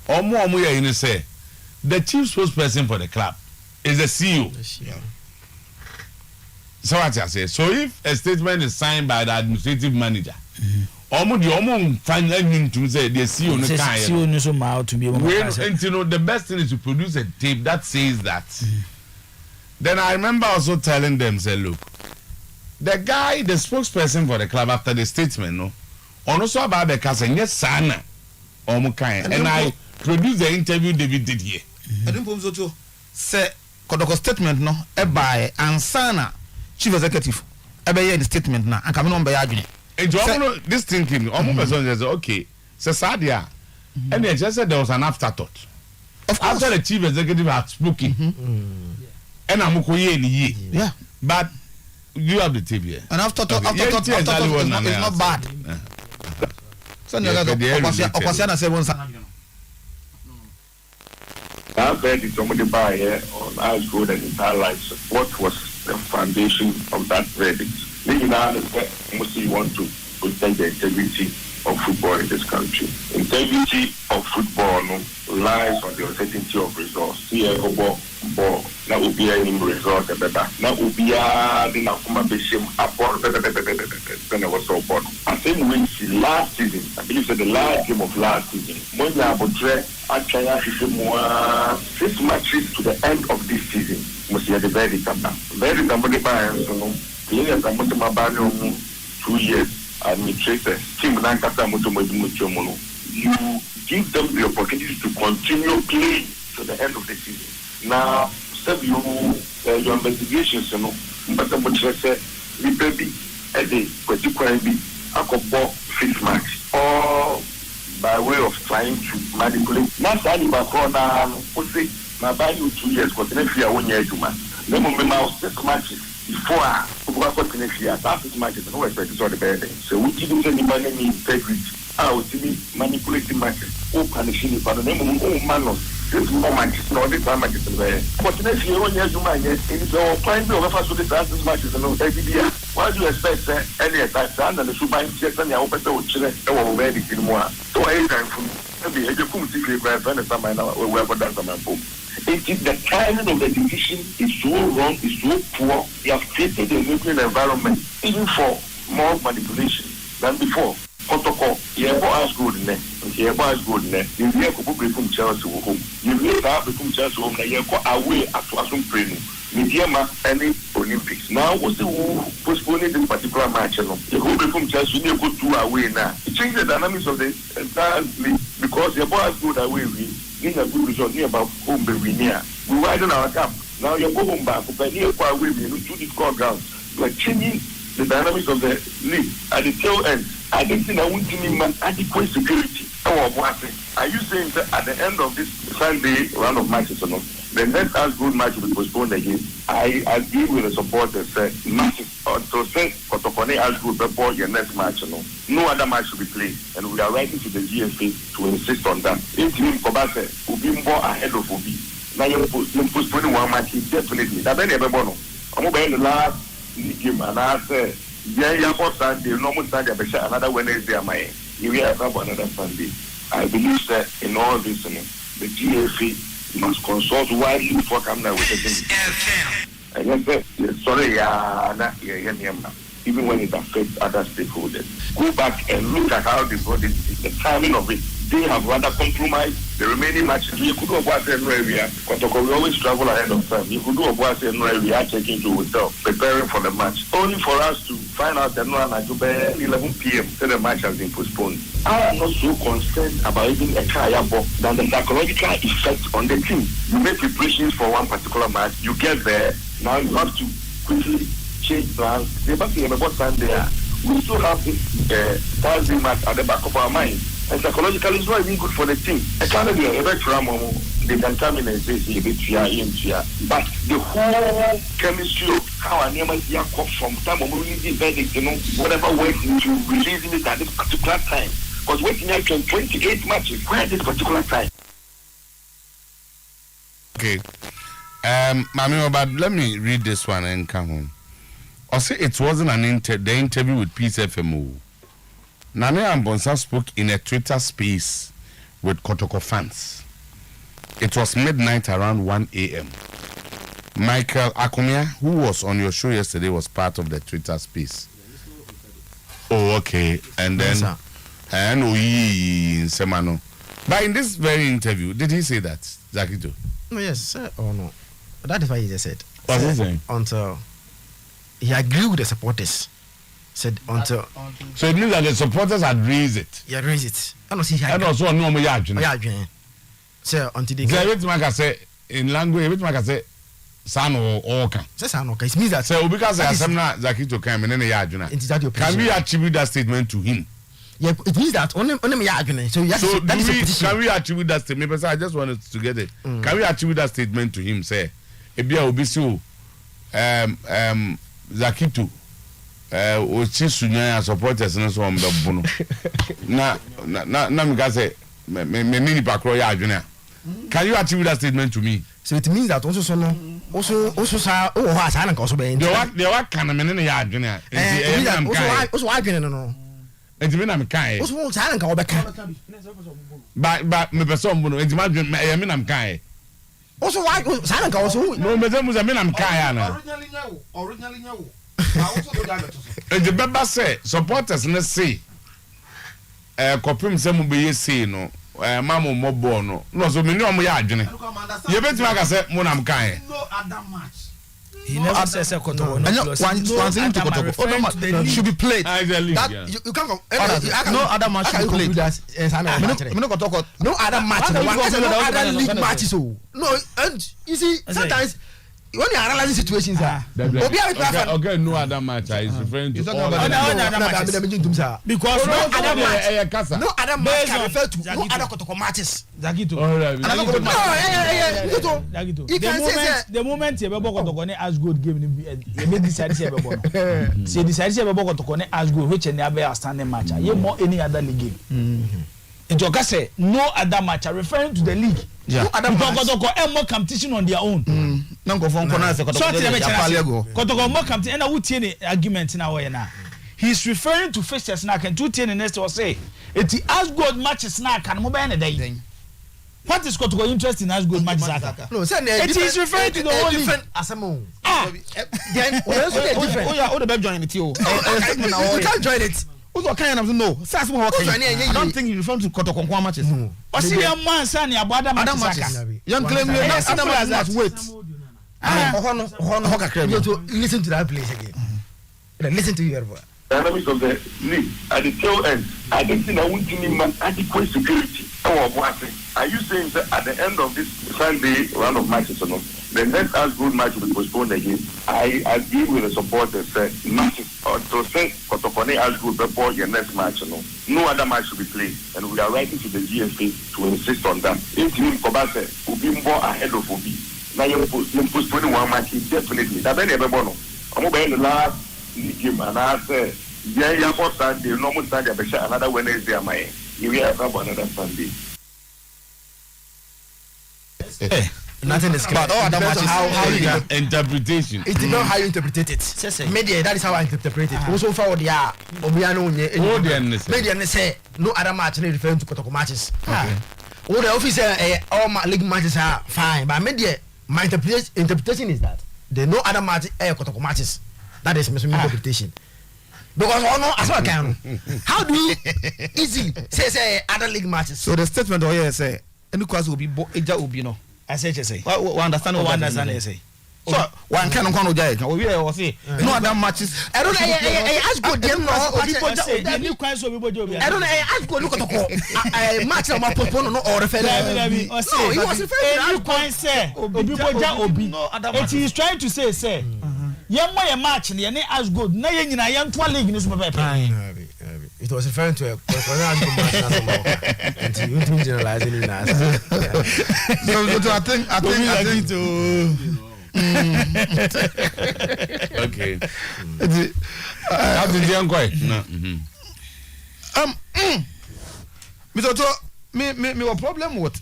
omo say, the chief spokesperson for the club is the CEO. Yeah. So what I say. So if a statement is signed by the administrative manager, find anything to say the CEO no can. CEO so mal to be able and you know the best thing is to produce a tape that says that. Then I remember also telling them, say, look, the guy, the spokesperson for the club after the statement, no, also about the case, and yes, sana, and I produced the interview David did here. I didn't put so say Kodoko statement no, by and sana chief executive, the statement now, and coming on by arguing. This thinking, almost person says, okay, so Sadia, and they just said there was an afterthought. After the chief executive had spoken, and I'm ye. Yeah, but you have the tape here. And afterthought is not bad. So, Okwasiana said once. I've heard somebody by here on Ice Road and entire life. What was the foundation of that verdict? Maybe now you want to protect the integrity of football in this country. Integrity of football lies on the uncertainty of results. Here, ball that will be any result better. That will be the Nakuma Bisham upon then I was so bored. I think we last season, I believe that the last game of last season, when you have a dress, I try to 6 matches to the end of this season. Must be the very so 2 years administrators team you give them the opportunity to continue playing to the end of the season. Now serve your investigations but we baby a day particularly fifth match or by way of trying to manipulate not only by corner my value 2 years because next year 1 year to man then my 6 matches before that matches no expect to the bad. So we didn't any money integrity. I was manipulating matches. Oh, can you but the name of Manos? This matches, no, this matches there. But next year, 1 year to my yes, it's all fine to offer to the matches and no every year. Why do you expect any attack and the super inject and the open to children or ready in more? So I time from maybe a good secret by Venezuela or wherever that's on my boom. It is the timing of the decision is so wrong, is so poor. You have created a nuclear environment even for more manipulation than before. Protocol, you have as good in there. You have as good in there. You have to put from Chelsea home. You have to from Chelsea home. You have away at some training. Mediama any Olympics. Now, what's the postponing this particular match? You go from Chelsea, you go 2 away now. It changes the dynamics of the entire league because your boy has good away. In a good result near about home we near. We widen our camp. Now you go home back, but near far away, we do the score ground. We are changing the dynamics of the league at the tail end. I don't think I want to need adequate security. Are you saying that at the end of this Sunday round of matches, the next as good match will be postponed again. I agree with the supporters. Matches to say Kotokone as good before your next match. No other match should be played, and we are writing to the GFA to insist on that. If you Kobase will be more ahead of Obi. Now you're postponing one match definitely. That then everyone. I'm going the last game, and I say, yeah, you Sunday, normal Sunday, but another Wednesday, am I? You will have another Sunday. I believe that in all this, the GFA must consult widely before coming out with the and yes, sorry, even when it affects other stakeholders. Go back and look at how they brought it, the timing of it. They have rather compromised the remaining matches. You could do a boss in area, but we always travel ahead of time. You could do a boss in area, checking to hotel, preparing for the match. Only for us to find out that 11 p.m. till the match has been postponed. I am not so concerned about even a career ball than the psychological effect on the team. You make preparations for one particular match, you get there, now you have to quickly change plans. The back in the time there, we still have this Thursday match at the back of our mind. And psychologically, it's not even good for the team. I can't be a they can come in and say, but the whole chemistry of how an emergency come from time of releasing verdict, whatever works into releasing it at this particular time. Because waiting out 28 matches, why at this particular time? Okay. Mami, but let me read this one and come home. I say it wasn't the interview with Peace FMO. Nane Ambonsa spoke in a Twitter space with Kotoko fans. It was midnight around 1 a.m. Michael Akumia, who was on your show yesterday, was part of the Twitter space. Oh, okay. And then, and in Semano. But in this very interview, did he say that, Zakito? No, yes, sir, or no. That is what he just said. What's he saying? Until he agreed with the supporters. Said until. So it means that the supporters had raised it. Yeah, raised it. I don't see how. And also, no more yard. Yeah, sir, until they. Say in language, say, son or can. Say son or can. It means that. So because I am not Zakito came in any yard. Can we attribute that statement to him? Yeah, it means that only yard. So yes, that is a position. Can we attribute that statement? Because I just wanted to get it. Can we attribute that statement to him? Say, Ebia Obisu, Zakito. Ochi sunya supporters no so mbebo no na me ga say me nini pakro ya adwene. Can you attribute that statement to me? So it means that also sa o ho asa na ka so be de wa kan me ne ya adwene also adwene no enti me na me kan also sa na ka o be kan ba me person no enti ma adwene me na me kan also sa na ka also no me ze me na me kan ya na originally nyawo the beba say supporters ne say kopim say mo be say no mamo mo ball no so me no mo ya adwene ye betima aka say mo nam kan no other match he never says Kotoko no should be played that you come from no other match should be played no other match no other league matches no and you see sometimes when you analyze situations okay no other match is referring to all other matches because no other match can refer to no other Kotoko matches Zakito you can say the moment you be Kotoko ne as good game you be decide say be born say decide say be Kotoko ne as good which any other standing match you more any other league game Njoka say no other match referring to the league. Yeah. No other match. Kotoko more competition on their own. Nango fon kona say Kotoko more competition and who tie the argument na we na. He's referring to fixtures na can two tie next or say it as good matches na can mo be na day. What is Kotoko interest in as good matches aka? No, say it is referring to the whole different asemo. Then oh yeah, all the back join it you. You can't join it. Uzo kan na no say asemo ho kan I don't think you refer to Kotoko kwa matches. O see your man say na abada matches. Young claim you not other matches wait. Ho kakra. Listen to that place again. Listen to your voice. Dynamics of the league at the tail end. I don't think I won't give adequate security. Are you saying that at the end of this Sunday round of matches or not, the next as good match will be postponed again. I agree with the supporters. Matches to say Kotokone as good before your next match. No other match should be played, and we are writing to the GFA to insist on that. If you Kobase will be more ahead of Obi, now you postponing one match definitely. That many everyone. I'm going the last game, and I say, yeah, you have Sunday, normal Sunday, another Wednesday, am I? You will have another Sunday. Nothing is clear. But all other matches, how you interpretation. it depends on how you interpret it. Media, that is how I interpret it. Also forward, yeah, Obiano, media say no other match referring to Kotoko matches. All the officer, all my league matches are fine, but media, my interpretation is that there are no other match Kotoko matches. That is my interpretation. Because as well can. How do you easily say other league matches? So the statement or here say any class will be Eja Ubino. I say. We understand what I say. So one can go Jai. We will say no other matches. I don't know. I ask go dem no. The new class will be Jobi. I don't know. I ask go look at the match on my postpone no or refer. No, he was referring to new class say Obi Boja Obi. It is trying to say. Yamma ya match ne ne as good na ye nyina ye ntwa league ni so bebe. It was referring to a and you generalizing it now. So I think Okay. How did you go? Mr. To me a problem with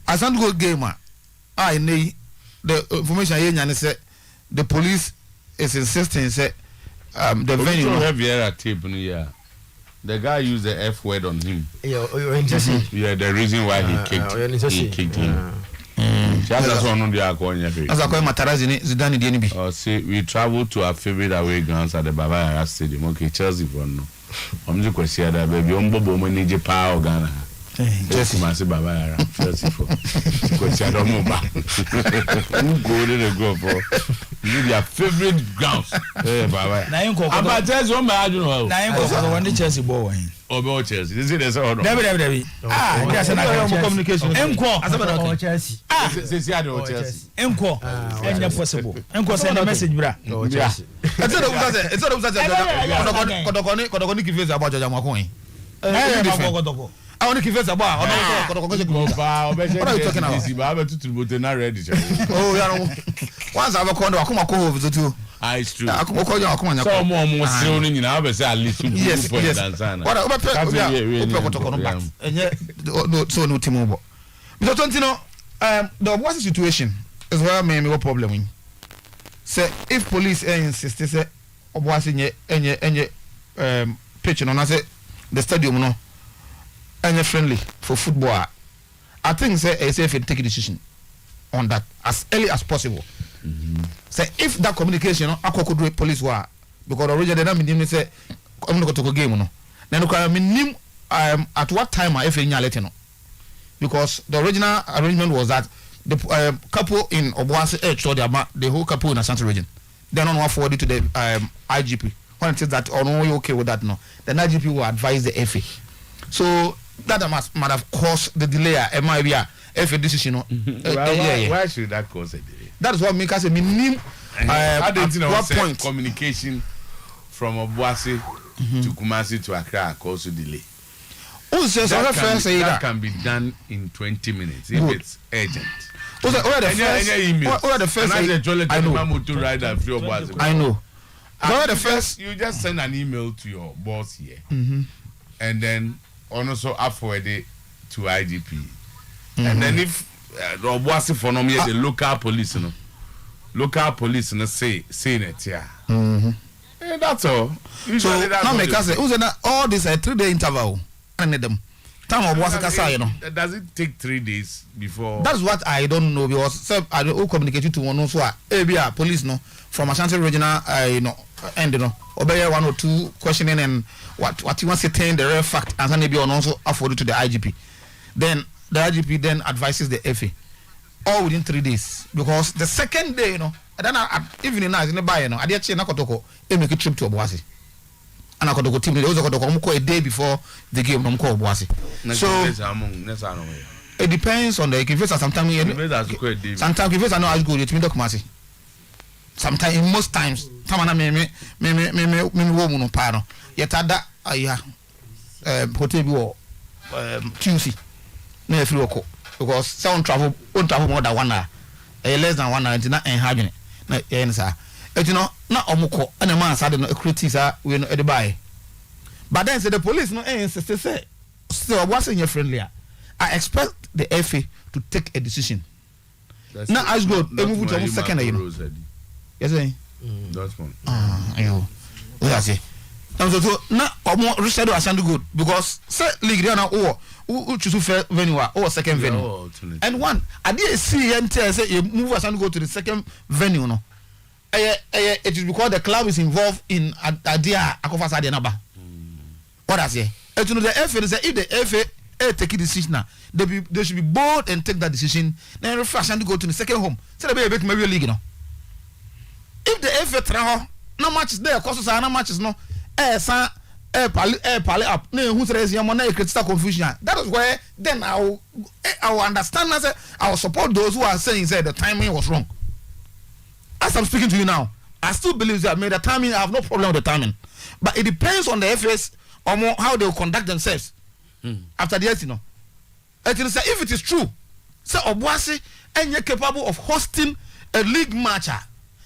as an good gamer. I need the information I say the police is insisting say the venue don't have your tape in here. The guy used the F word on him. Yeah, the reason why he kicked him. That's one on the Akonya. As I call Matarazzi, Zidane DNB. Or say we traveled to our favorite away grounds at the Bavarian Stadium. Okay, Chelsea for no. I'm just going to say that baby. Umbo manage power Ghana. Chelsea must be Bavarian. Chelsea for. Because I don't know about. Who go to the go for? Your favorite grounds. Bavarian. Na inko. About Chelsea, one I don't know. Na inko for one Chelsea ball. About Chelsea. This is the one. Debbie. That's another communication. Enko. As Chelsea. Say I don't Chelsea. Enko. Any possible. Enko send a message bra. Chelsea. It's not Kodokoni kifeza about Jamakoi. I want to give us a bar. What are you talking about? Oh, yeah. Once I have a condo, I come over the two. It's true. I come on. Some more soon in our at least. Yes. What about so no Timobo? Mr. Tontino, the worst situation is where maybe what problem in. Say if police insist, say, or was in any pitch on, I say the stadium no. Any friendly for football. I think say ASF take a decision on that as early as possible. Say if that communication, I could do police war because originally they mean say I'm not going to go game no. Then I mean at what time I if let no because the original arrangement was that the couple in Obuasi Edge or the whole couple in the Central region. They don't want forward it to the IGP. When it is that or no you okay with that no, then IGP will advise the FA. So that might have caused the delay. It might be a decision. Why should that cause a delay? That is what makes us a minimum. I don't know what point communication from Obuasi to Kumasi to Accra causes delay. That can be done in 20 minutes if it's urgent. I know. You just send an email to your boss here, and then also forward it to IGP, and then if the Obuasi for no the local police, say it here. That's all. Usually so now make us say, all this a 3-day interval. And them time of does it take 3 days before? That's what I don't know because I don't communicate to one also police no from Ashanti regional end obey 1 or 2 questioning and what you want to say the real fact and then maybe also afford it to the IGP. Then the IGP then advises the FA all within 3 days because the second day and then evening night in the buy I did na kotoko make a trip to Obuasi. And I could go team. They also got to come a day before the game. So It depends on the Kifesa. Sometimes Kifesa are not as good. It's me Kumasi. Sometimes, in most times, Tamana me woman paro. Yet ada hotel Tuesday. No free work because sound travel more than 1 hour. Less than 1 hour. It's not having it. Sir. You know, not omoko. And a man said no critics we no buy. But then say the police no say so wasn't your friendly. I expect the FA to take a decision. Now as good, move to second, you know. Yes, that's one. Ayo. What I say? So now omo reschedule Ashanti good because say league there now who choose first venue or second venue. And one, I did see enter say you move Ashanti go to the second venue no. It is because the club is involved in idea Akofa Sadia Naba. What I say? You know the FA say if the FA take a decision now, they should be bold and take that decision. Then refresh and go to the second home. Say the baby maybe league, you know. If the FA try no matches there, cause no matches no. Pali up. No, who's raising money? Critical confusion. That is where then I will understand. I will support those who are saying that the timing was wrong. As I'm speaking to you now, I still believe that the timing. I have no problem with the timing, but it depends on the FAs or more how they will conduct themselves. After the years, you know. If it is true, say Obuasi and you're capable of hosting a league match,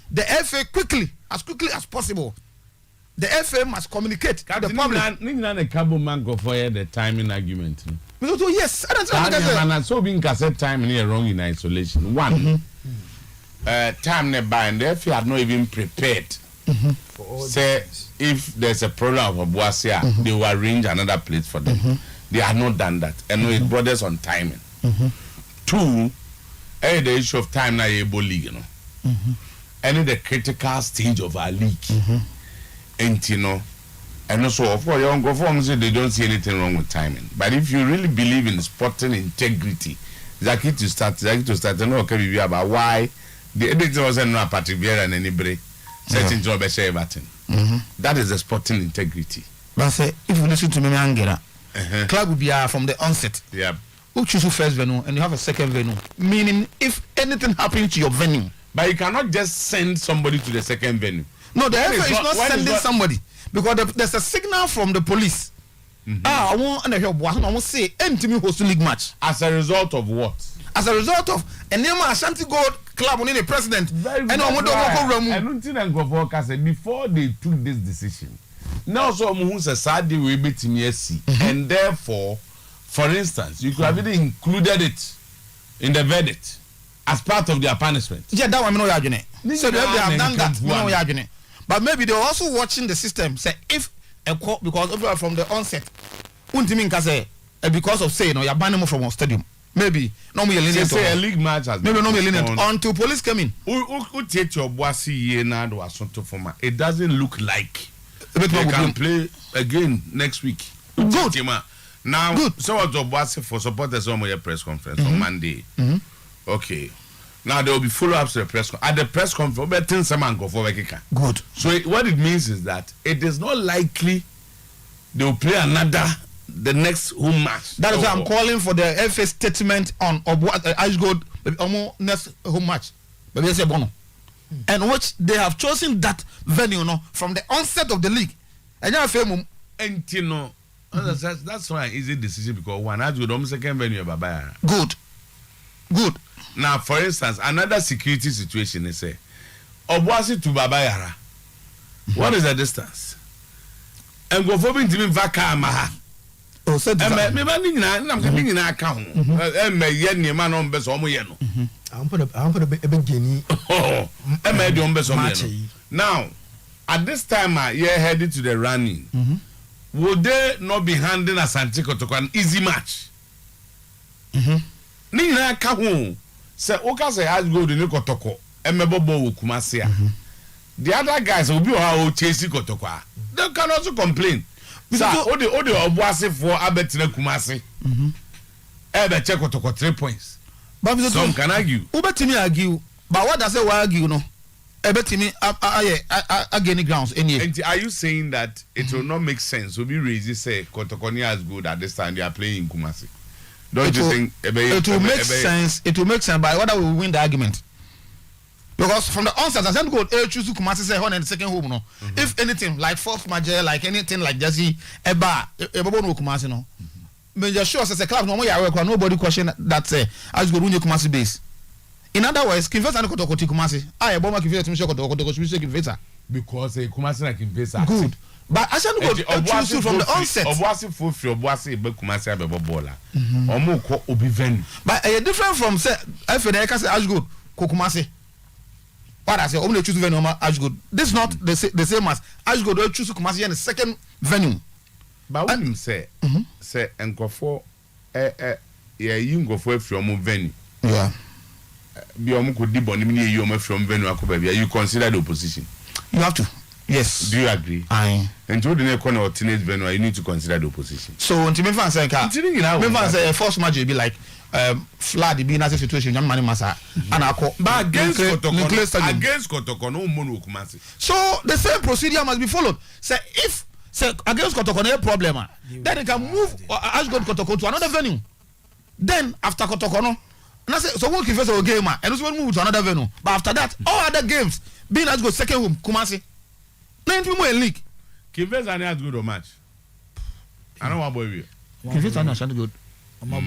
the FA quickly as possible, the FA must communicate to the public. The cabo man go for the timing argument. Yes, I don't know. So being cassette timing here wrong in isolation. One, time nearby and the FA had not even prepared. Say if there's a problem of Obuasi, they will arrange another place for them. They have not done that, and it brought us on timing. Two, the issue of time now able league, you know, and the critical stage of our league, and you know, and also of course, young performers they don't see anything wrong with timing. But if you really believe in sporting integrity, exactly to start, and okay, we about why the editor wasn't no perseverance and anybody certain job as everything. That is the sporting integrity. But say if you listen to me, Angela. Club will be from the onset. Yeah. Who choose first venue and you have a second venue. Meaning if anything happens to your venue. But you cannot just send somebody to the second venue. No, the FA is not sending somebody. Because there's a signal from the police. I won't say anything host league match. As a result of what? As a result of a name Ashanti Gold Club on the president. And I don't think before they took this decision. Now someone who says Saturday will be TMSC, and therefore, for instance, you could have even included it in the verdict as part of their punishment. Yeah, that one no argument. So they have done that, no argument. But maybe they're also watching the system. Say if a court because from the onset, because of saying you're banning from a stadium. Maybe no more lenient. Say a league match has maybe no more lenient until police come in. Who take your bossy year now to Asonto former? It doesn't look like. They can play again next week. Good. Now, so what Obuasi for supporters on your press conference on Monday. Okay. Now there will be follow-ups to the press conference. At the press conference, good. So what it means is that it is not likely they will play the next home match. That is why I'm calling for the FA statement on Ashgold next home match. And which they have chosen that venue from the onset of the league. And you know, that's why an easy decision because one has the second venue. Good. Now, for instance, another security situation is say Obuasi to Babayara. What is the distance? And go for me to vaka maha. Oh, said I'm coming in account. Man on best yeno. I'm put a big guinea. Now, at this time, you're headed to the running. Would they not be handing a Santico to an easy match? Nina Kahu say, Oka say, I'll go to Nikotoko, and Mebobo Kumasia. The other guys will be how chasing Kotokwa. They can also complain. So, Odi Obuasi for Abetina Kumasi. Ebe check Kotoko 3 points. But some can argue. Ubetimi argue. But what does it argue? No. Ebetimi again grounds. And are you saying that it will not make sense? Will be raised say Kotokoni as good at this time they are playing in Kumasi? Don't you think it will make sense? It will make sense, but whether we win the argument. Because from the onset, as I go, choose Kumasi say home and second home. No, if anything like fourth major, like anything like Jesse, Eba no Kumasi no. Major sure as a club no more nobody question that as go win Kumasi base. In other words, Kinvesa no kotokoti Kumasi. I Eboma Kinvesa to show kotokoti Kinvesa. Because Kumasi na Kinvesa. Good. But I said go choose from the onset. Obuasi Fofio Obuasi be Kumasi abebo baller. Omo ko obi venue. But different from say FNK say as good Kumasi. What I say, only choose venue Ashgood. This is not the same as Ashgood. They choose Kumasi in the second venue. But when him say Nkofo you Nkofo from venue. Yeah. Be omo could dib on you from venue akoba. You consider the opposition. You have to. Yes. Do you agree? Aye. And to the next alternate venue, you need to consider the opposition. So until me fan say first match will be like flood be in a situation young man massa and but against Kotokono Mono Kumasi. So the same procedure must be followed. Say if against Kotokono a problem, then they can move Ashgood Kotoko to another venue. Then after Kotokono, and I say so we'll give us a game and also move to another venue. But after that, all other games being Ashgood second home Kumasi. 90 more in league. Kivesa and Ashgood or match. I don't want boy. Kivesa and Ashgood good. My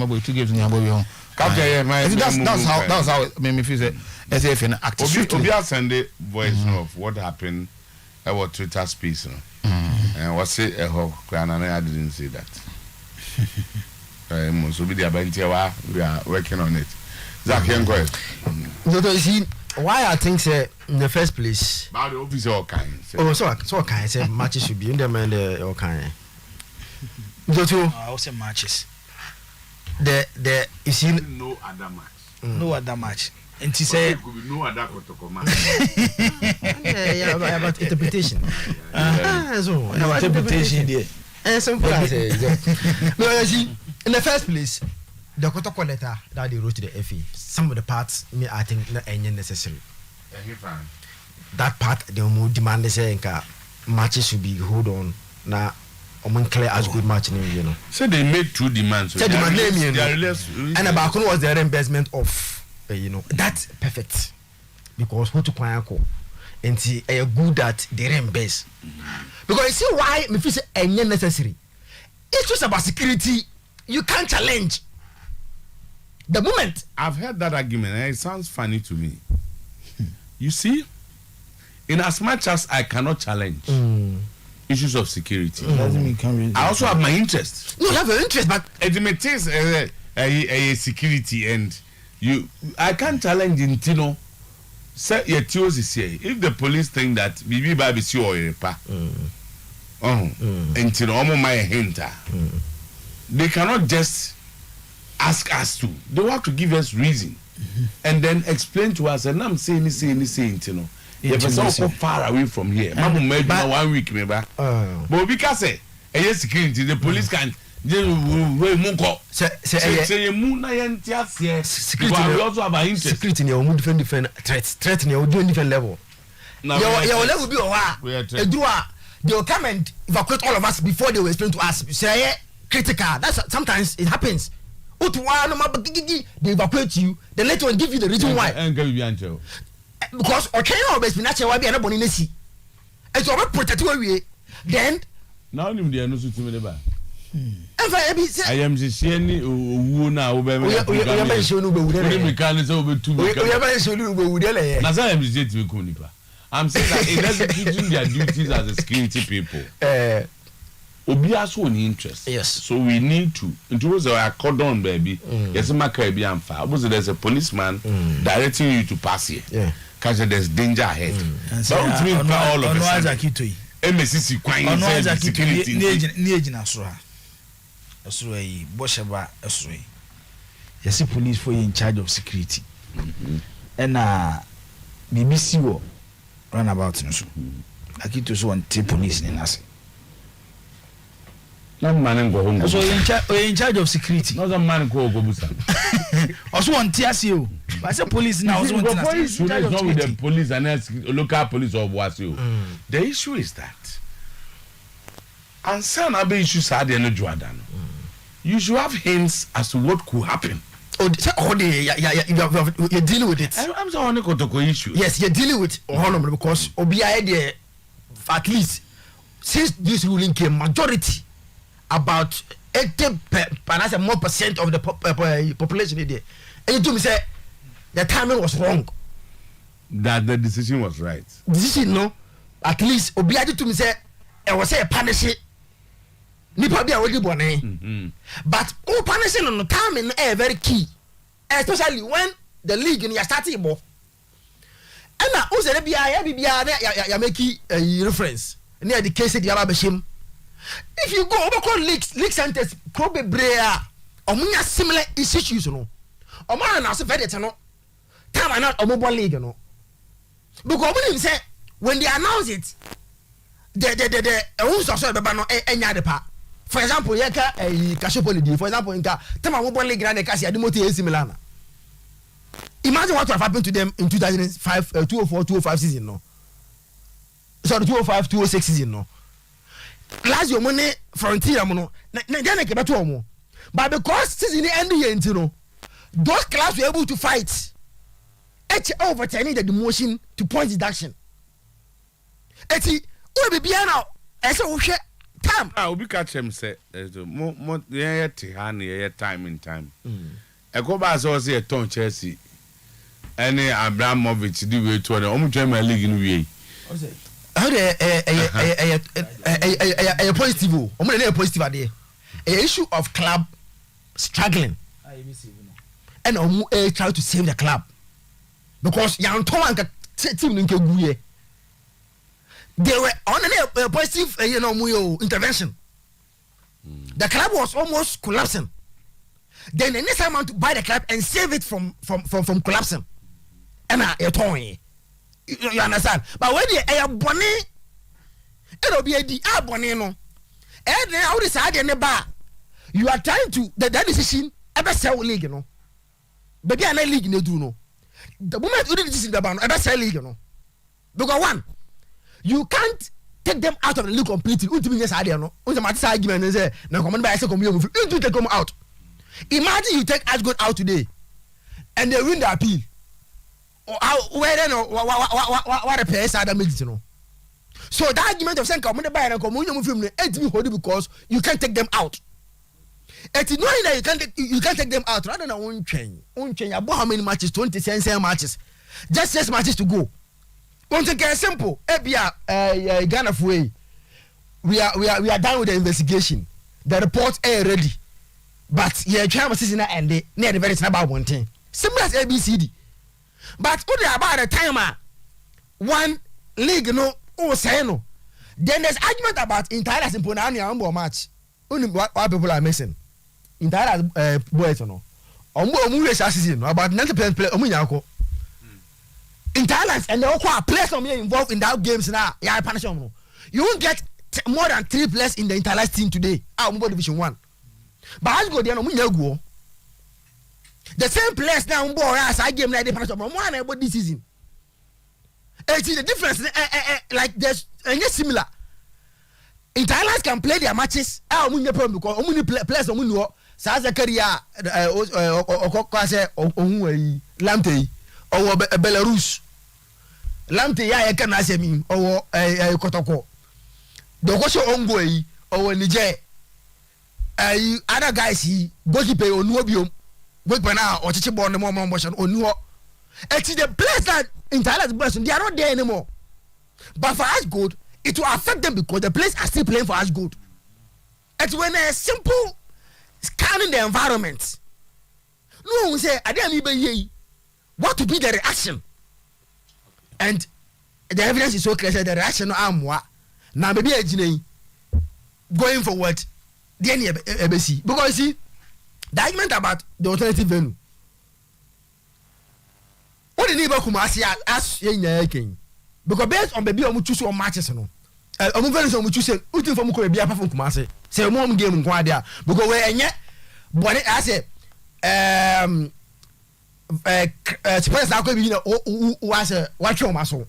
boy 2 games in your boy. That's how it made me feel. As if in active. Obia Sunday voice of what happened. Our Twitter space, and what's it? I didn't say that. So we are working on it. Zach, you go. You see why I think say in the first place. About the officer all kind. Oh, so kind. Say matches should be in the man all kind. I will say matches. The you see no other match. No other match. And he said could be no other Kotoko match. yeah, about interpretation. So interpretation there. Simple as no, you see, in the first place, the Kotoko letter that they wrote to the FA, some of the parts me I think not any necessary. That part they will demand the say matches should be hold on now. Clear as good match name, you know. So they made 2 demands. So demand name, you know. And about was the reimbursement of, you know, that's perfect because who to Kwayako and see a good that they reimburse. Because you see why me feel say any necessary. It's just about security. You can't challenge. The moment I've heard that argument, and it sounds funny to me. You see, in as much as I cannot challenge. Issues of security. Doesn't mean can really I also have my interest. you have your interest, but It may take a security and I can't challenge Intino. Say your tears is here. If the police think that Bibi Babi see or repa, Intino omo my hinter, they cannot just ask us to. They have to give us reason and then explain to us. And I'm saying, Intino. If it's so far away from here, Mamu made 1 week, maybe. But because security, the police can say security. We also have an interest. Security in your different threats. Threat in your different level. Your level be they will come and evacuate all of us before they will explain to us. Say critical. That's sometimes it happens. They evacuate you. Then later on give you the reason why. Because okay, no, but natural why be na boni nesi. And so we protect we then now nim dey no so timi dey ba. I am saying owu na wo be me. We am show no be wu dey. We can say we tu. We am show no be wu dey. Na say am say timi ko nipa. I'm saying that in executing their duties as a security people. Obi aso any interest. Yes. So we need to. Into was a cordon baby. Yes, maka be amfa. Obviously there's a policeman directing you to pass here. Yeah. Because there's danger ahead. Don't mean all of a sudden. MSC kwan say security. Ni ejina soro. Soro yi bosheba soro yi. Yes, police for you in charge of security. And BBC wo run about no so. Akito so on police ni nase. No man go home. So in charge of security. No the man go busa. Also on TSU. But I say police now also on TSU. Not with the police and local police or Boasio. The issue is that and some other issues are there no Jordan. you should have hints as to what could happen. You're dealing with it. I'm saying on the issue. Yes, you're dealing with Honor because Obi at least since this ruling came, majority about 80% more percent of the population there. And you told me say the timing was wrong. That the decision was right. Decision no, at least Obi to me say I was say punishing. Nipa bi a wodi bone. But punishing on the timing very key, especially when the league in your starting ball. And now who said ya make a reference near the case the Alabashim. If you go over league centers, Kobe Brea, or similar issues, you know. Or man, I said, no. Time I not a mobile league, you know. Because when you say, when they announce it, the rules of any other part. For example, Yaka a Cashopoli, for example, in Tama mobile league and the Cassia, the Moti AC Milan. Imagine what would have happened to them in 2005, 2004, 2005 season, no. Sorry, 2005, 2006 season, no. Last year money frontier mono then ke beto omo but because season end here ntino those clubs were able to fight overturning the demotion to point deduction eti we be bia now ese wo hwe time obi catch him say mo ye te ha na ye time in time e go ba so say ton Chelsea any Abramovich di we to na omo Premier League no we how a positive a positive idea a issue of club struggling and try to save the club because young Tom team they were on a positive intervention. The club was almost collapsing. Then the next time I want to buy the club and save it from collapsing. And you understand? But when you are bonny, it'll be a bonny no. And then how decide in the bar? You are trying to that decision ever sell league, you know. Baby, I league in the do no. The moment you did this in the bar, ever sell league, you know. Because one, you can't take them out of the league completely. Ultimately, yes, I don't know. Ultimately, argument is say no command by say come you take them out. Imagine you take Ashgood out today, and they win the appeal. Where then what a place are damaged, you know. So the argument of saying come on the buy and come on you film because you can't take them out. It's knowing that you can't take them out rather than one change. About how many matches? 20 matches. Just 6 matches to go. One thing is simple. Ghana way. We are done with the investigation. The reports are ready. But trying to season and they near the very about one thing. Similar as ABCD. But only about a time one league no say no. Then there's argument about entire simple match. Only what people are missing. Entire boys no. Season about 90% play in Thailand and the whole players involved in that games now. Yeah, punish them. You won't get more than 3 players in the entire team today. Division 1. But I go there no go. The same players now as I game like they punish them. One about this season. It's the difference like there's similar. In Thailand can play their matches. Because players Saza career Lamte or Belarus. Lamte ya can say me or Kotoko. The Kosho Ongway or Niger. Other guys he goalkeeper or Nubium, Goipana or Chichibon the moment motion or Nuo. It's the place that in Thailand's person they are not there anymore. But for us good, it will affect them because the players are still playing for us good. It's when a simple scanning the environment. No one say, I didn't even what to be the reaction. And the evidence is so clear that the reaction now maybe a going forward. The ABC. Because see, the argument about the alternative venue. What the neighbor Kumasi as because based on baby omu choose on matches no. Omu very so omu choose utin for mu ko be apart from Kumasi. Say mo game nko ade a because we enye bone I say suppose na ko bi na was what you maso.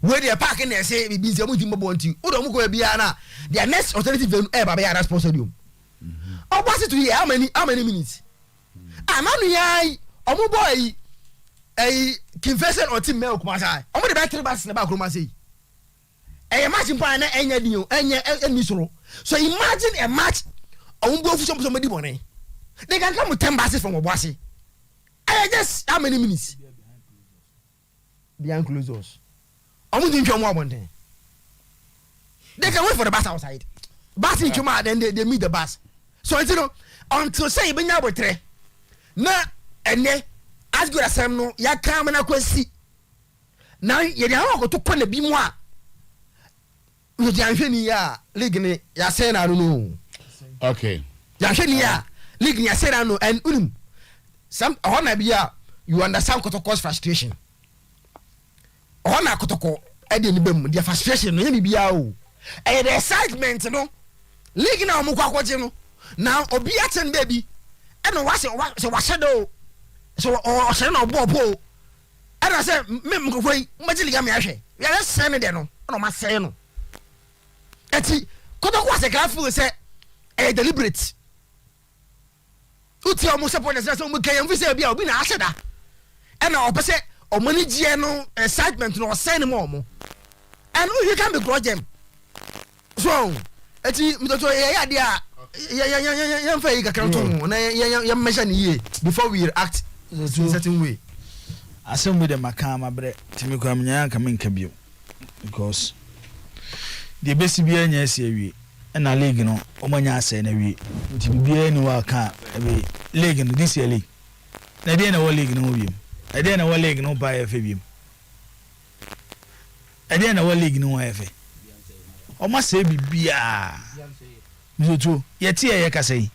Where they park in there say be say omu timbo bonti. Odo mu ko be na their next alternative venue e baba ya sponsor stadium. was it to hear how many minutes? I'm not yai. Omo boy a confession or team milk masai. Omo the back to the bus in the back room say. Imagine pana enya dio enya so imagine a match omo go for somebody money. They can come with 10 buses from Obuasi. I just how many minutes? Behind closed doors. Omo didn't come one day. They can wait for the bus outside. Bus in Chuma, then they meet the bus. So you know, until say you been able to na ene as good as no ya come na kwesi. Now you dey go to kone bi mu a. You dey anhwe ni ya league ni ya say na no. Okay. Ya hwe ni ya league ni ya say na no and some hona bia you understand kotoko frustration. Hona kotoko e dey ni bem their frustration no ya ni bia o. E the excitement no league na omo kwakwaje no now obi aten baby e no wa se shadow so o se no bobo e na say me mkofoi magili ga me ahwe ya le sene de no no ma say no eti kotoko wa se graphic say e deliberate uti omo support say so mo kan fi say bia obi na aheda e na opese omo ni gie no excitement no send mo omo and you can be grudge them so eti mitoto ya dia ya fa yi kakran to na ya measure ni ye before we react in certain way asem with the makama bre timi kwa mnya ka menka bio because the best bi anya ase awie na league no omanya ase na awie timi bi ani wa ka league no this year league na dey na wa league no biem na dey na wa league no ba ya fa biem na dey na wa league no wa fa Oma say bibia mizoto yeti ye ka say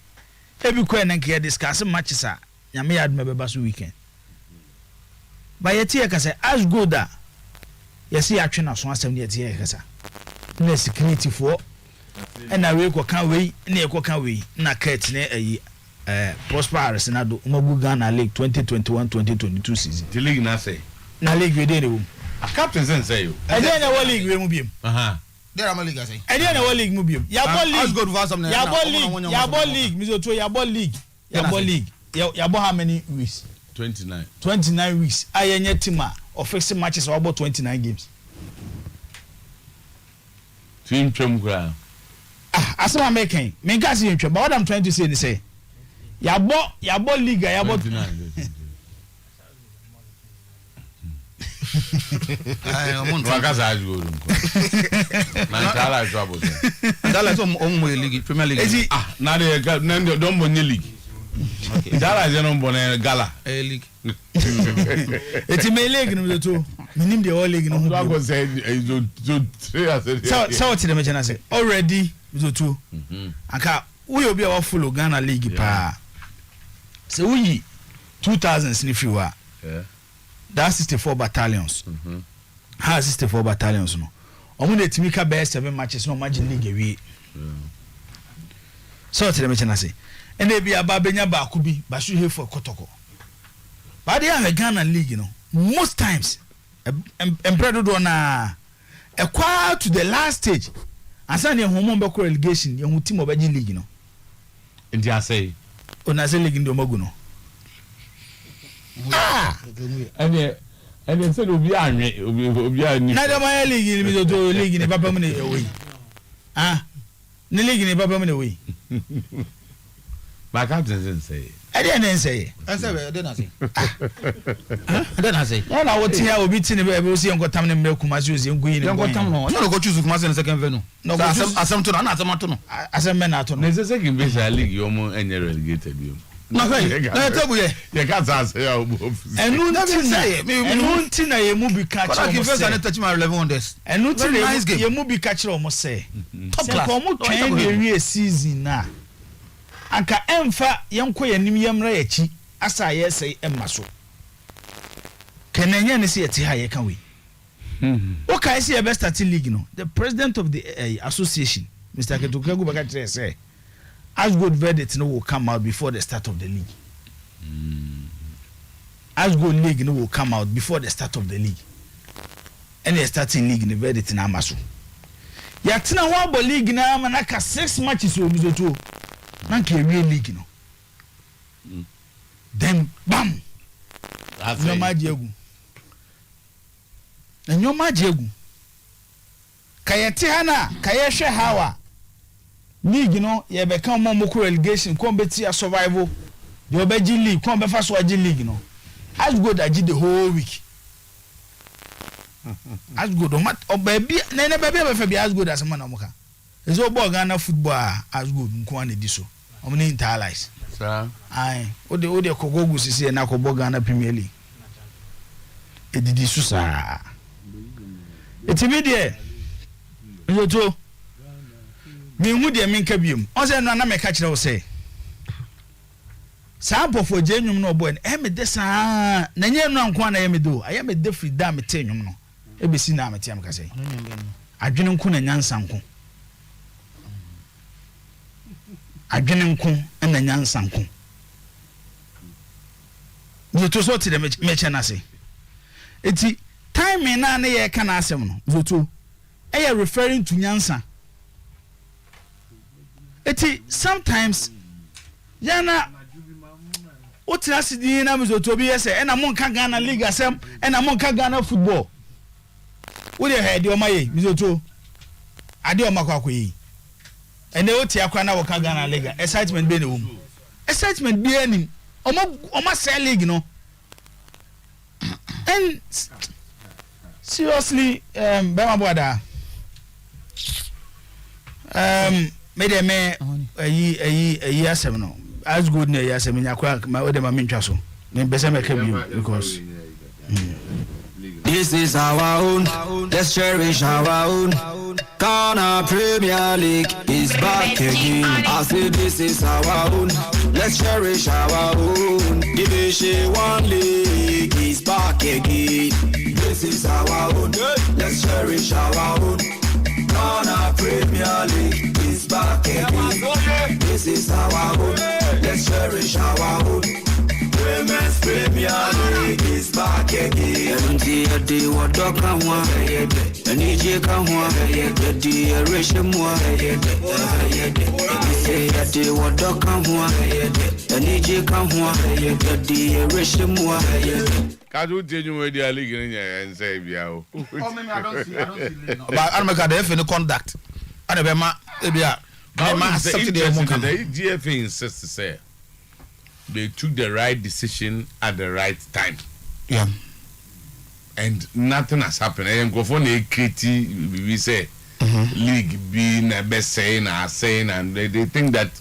ebi ko na nke discuss matches a nyame yad me beba so weekend ba yeti ye ka say as good a yesi atwe na so asem yeti ye ka sa na security for na we ko kan we na ye ko kan we na cat na ayi Prosper Arsenal Umagu Ghana League 2021-2022 season the league na say na league we dey no a captain say you e dey na league we mu biem There am league say. E dey na league mu biem ya ball league Let's go to some ya ball league mizoto ya ball league ya ball how many weeks 29 weeks ayenye team of fixed matches about 29 games team twem kra asema making me gas you twem but what I'm trying to say is say ya ball league ya ball 29 Wakaza ajugo na tala trouble Dala so omo league Premier League na de don bonye league dala je no bonye gala league eti me league no to minim de all league no I go say so what the mention say already to aka we obi a follow Ghana league pa say we 2000s ni fiwa that 64 battalions has 64 battalions no omo na timika best 7 matches no imagine league we so what the mention say and they be aba benya ba ku bi ba so here for kotoko but they have Ghana league no most times empredo do na ekwa to the last stage asa na ehomon be ko relegation ehun team obaji league no ndi asay ona say league ndi omagu no and said obi anwe obi ani na dem my league ni mi do league ni papa mu ne away ni league ni papa mu ne away my captain say e dey say dey na say ya na what here obi ti ne be osi enkotam ne mre kuma si osi enkuyi ne enkotam no no go choose kuma se second venue no asem to na asem to no asem me na to no na say second base league yo mo enye relegated yo no na table ye ye ka say ya obo enu nti na ye mu bi ka kira che o first and touch my 11 wonders enu nti na ye mu bi ka che o mo say top class ko mo twen de wie season na anka emfa yenko yanim yemra yachi asa ye sei emma so kenanya ne se yeti ha ye kan we okay see best at league no the president of the association Mr. Ketukagu Bakatre say as good verdict no will come out before the start of the league as good league no will come out before the start of the league any starting league the verdict na amaso ya tena ho abo league na manaka 6 matches o mizoto nanka ewie league no then bam nyoma jegu na nyoma jegu kayete hana kayehwe hawa league no ye be kan mo ko relegation ko beti a survival the obeji league ko be fa so agi league no as good agi the whole week as good o mat obabi na baby be fa bi as good as man omuka ezo ball Ghana football as good nko an edi so omni internalize sir ai ode kogogu sisi na ko ball Ghana Premier League edidi so sa etimi de yoto mi hu de mi nka biem o se no na me ka kire wo se sa bofo je nwum no boy e me de sa na nye no anko na ye me do aye me de free da me te nwum no e be si na me te am ka se adwene nko na nyansa nko adwene nko na nyansa nko yoto so ti de me che na se eti time na na ye ka na asem no yoto e ye referring to nyansa eti sometimes yana otina sidin na mizoto bi yese ena mon ka Ghana league asem ena mon ka Ghana football wo de head o maye mizoto ade o makwa yi ene oti akwa na wo ka Ghana league excitement be na wo excitement bi anim o ma say league no and seriously bema boda mede me ayi asem no as good na ayi asem nya kwa ma ode ma mentwa so me bese me ka bi because this is our own, let's cherish our own. Ghana Premier League is back again. I say this is our own, let's cherish our own. Division 1 League is back again. This is our own, let's cherish our own. Ghana Premier League is back again. This is our own, let's cherish our own. Women's Premier League is back again. Every day, what dog can want, and EJ can want, the dear Rishimwa, say that day, what dog can want, and EJ can want, the dear Rishimwa. Can't you tell me the league and say, Oh, maybe I don't see. But I'm going to have conduct. I never ma the GFA insists to say they took the right decision at the right time. Yeah. And nothing has happened. And go for the KT, we say, league being a best saying, and they think that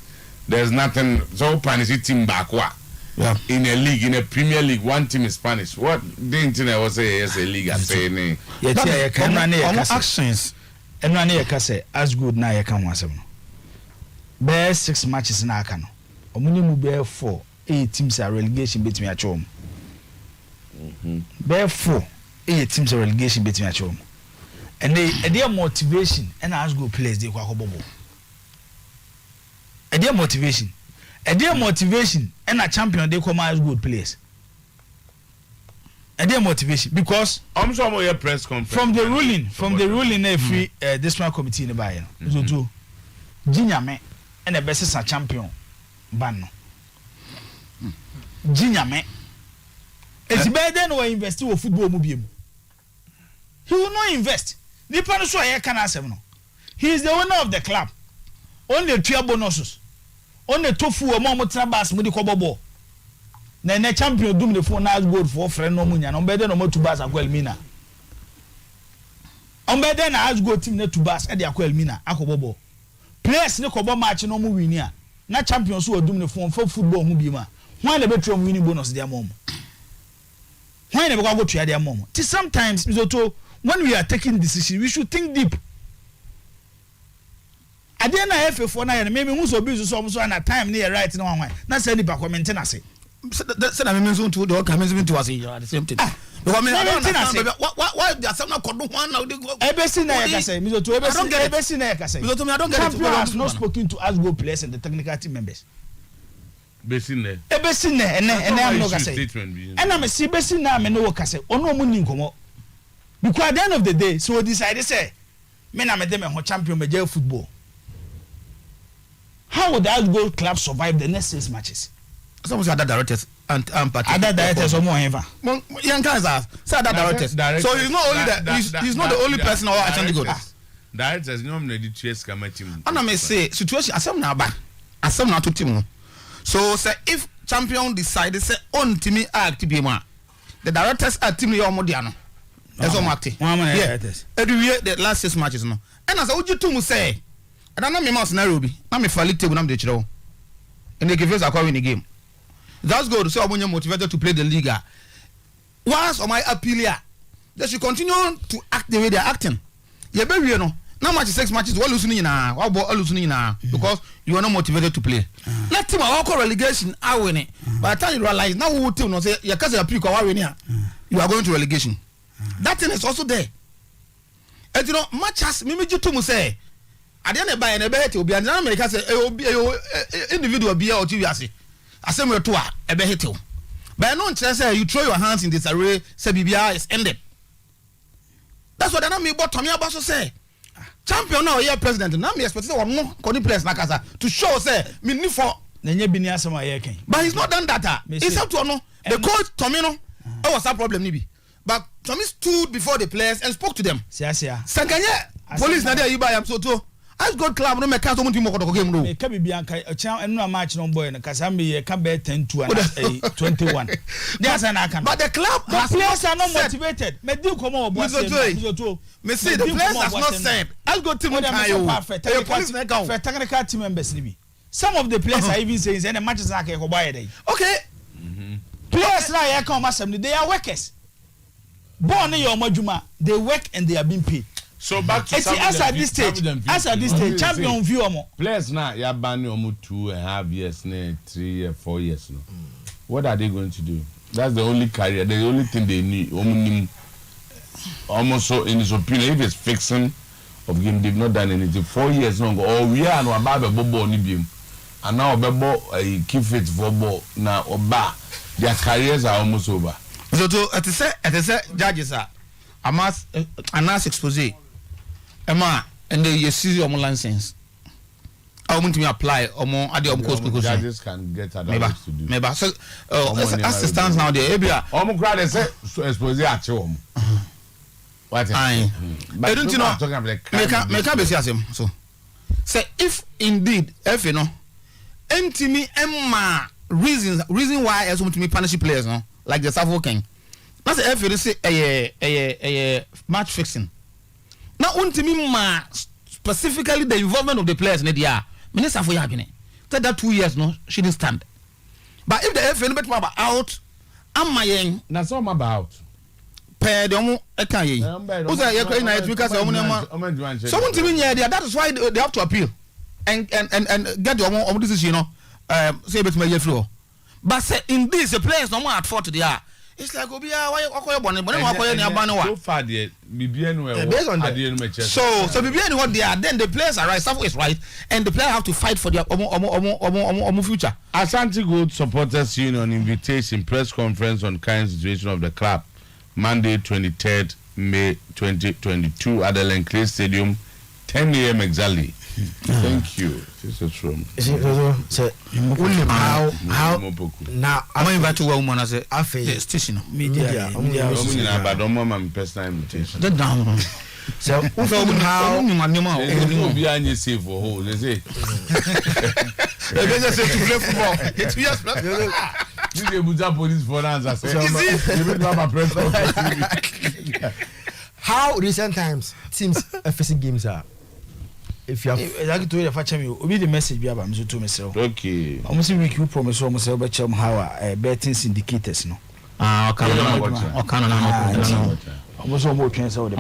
there's nothing. So, Spanish team back. Yeah. In a league, in a Premier League, one team is Spanish. What didn't I was say as a league? I say, yeah, actions. And one year say as good na ye kan wasem no. Be 6 matches na aka no. Omuni mu be 4 8 teams are relegation between achom. Be 4 8 teams are relegation between achom. And they motivation and as good players they kwa kobobo. E dey motivation. And a champion they come as good players. And their motivation because I'm some of your press conference from the ruling every this one committee in the buy so do Jinyame and the best a champion ban no Jinyame it's better than we invest in football mu biem he will not invest nipa no so here can asem no he is the owner of the club only 2 bonuses only tofu o mo tra bas mu di kobobo na champion dum the phone as gold for friend no munya no better no mo tubas akwel mina on better na as gold team na tubas e de akwel mina akobobo players ne kobo match no mu win a na champion so dum the phone for football mu bi ma why na betro winning bonus dia mom why na be go to dia mom sometimes when we are taking decision we should think deep ade na FF4 na ya me hu so bi so na time na right na wan na say ni ba comment na say Say I mean so to the coming to us at the same time. Because I don't understand why there are some not called one now they go. Ebesi na ya say me to ebesi na ya say. Because I don't get it. Champion has not spoken to us go players and the technical team members. Ebesi na ene am no ka say. And me see ebesi na me no ka say. Ono mu ni nkomo. Because at the end of the day so we decide say me na me dem ho champion me football. how would that gold club survive the next 6 matches? Some say other directors and other directors or more ever. Young guys are say other directors. So he's not only he's not the only person or actually good. Directors no me dey chase kama team. And I may say situation asem na ba. Asem na to team. So say if champion decide say on team act be ma. The directors are team your modia no. That's all acting. Yeah. Every the last 6 matches no. And as I would you to say I don't know me mouse Nairobi. Na me fall table na me dey chiro. And they give us a call in the game. That's good. So when you're motivated to play the league, once on my appeal here, they should continue to act the way they're acting. You be you know. Now match 6 matches, what losing now? What about losing now? Because you are not motivated to play. Let him walk relegation. I win it. By the time you realize now, who will not say your cousin appeal you are going to relegation. That thing is also there. And you know, much as Mimi Jutumu say, I didn't buy any better to be an American say, individual beer or two years. I say we're to a better. But I don't say you throw your hands in disarray, say BBI is ended. That's what I know me about Tommy Abaso say. Champion now, yeah, president. Now me expect one more players like us to show say me need for. But he's not done that. It's up to no. The coach Tomino, that was a problem, Nibi. But Tommy stood before the players and spoke to them. Sankanya, police na there you buy am so too. As God club no make count someone mo ko game no. Me ka bibia nkai a enu match no boy no kasa me ka be 10-2 and 21. There's an account. But the club the players are not motivated. Me do come on boss. Me see the players have not said. As God team perfect. Technical team members ni bi. Some of the players are even saying the matches are go buy day. Okay. Players na here come assembly they are workers. Born in your majuma, they work and they are being paid. So back to as at this stage, champion view omo. Players now ya ban omo 2.5 years, 3 years, 4 years no. What are they going to do? That's the only career, the only thing they need. Almost so in his opinion, if it's fixing of game, they've not done anything. 4 years no go. Oh we are no about the bobo ni bim. And now bebo keep fit for ball. Now oba their careers are almost over. So to at say judges are amas expose. Emma and they see your license. I want to apply omo ade course because judges can get advice to do. Maybe so as it stands now there ebia omo grad say expose ache omo. What? But don't you know make be say so say if indeed if you know ntimi emma reason why as want to me punish players no like the Savo King. That's if you say a match fixing. Now, ma specifically the involvement of the players in the year. Minister for Yagine. That 2 years no, she didn't stand. But if the FN bet about out, I'm my young. That's all about. Pay the omo ekaye. Who's a year na because someone to me there. That is why they have to appeal and get the omo decision. Say bet my year floor. But say in this the players no more at fault they are. It's like Obia why okoye bone okoye ni abanu wa. So far the BBN were so BBN what they are then the players are right, Safo is right and the players have to fight for their omo future. Ashanti Gold Supporters Union invitation press conference on current situation of the club Monday 23rd May 2022 at the Lenclay Stadium 10 a.m. exactly. Thank you. This is from how now I'm invite to a woman as a station media but don't personal invitation. So how be any safe for who they say. They just say to play football. It's yes. You get Buja police for answer. How recent times teams facing games are. If you have exactly to the fact me obi the message be about me to myself. Okay. Almost week you promise almost be cham how betting indicators no. Okay no. Almost more chance of the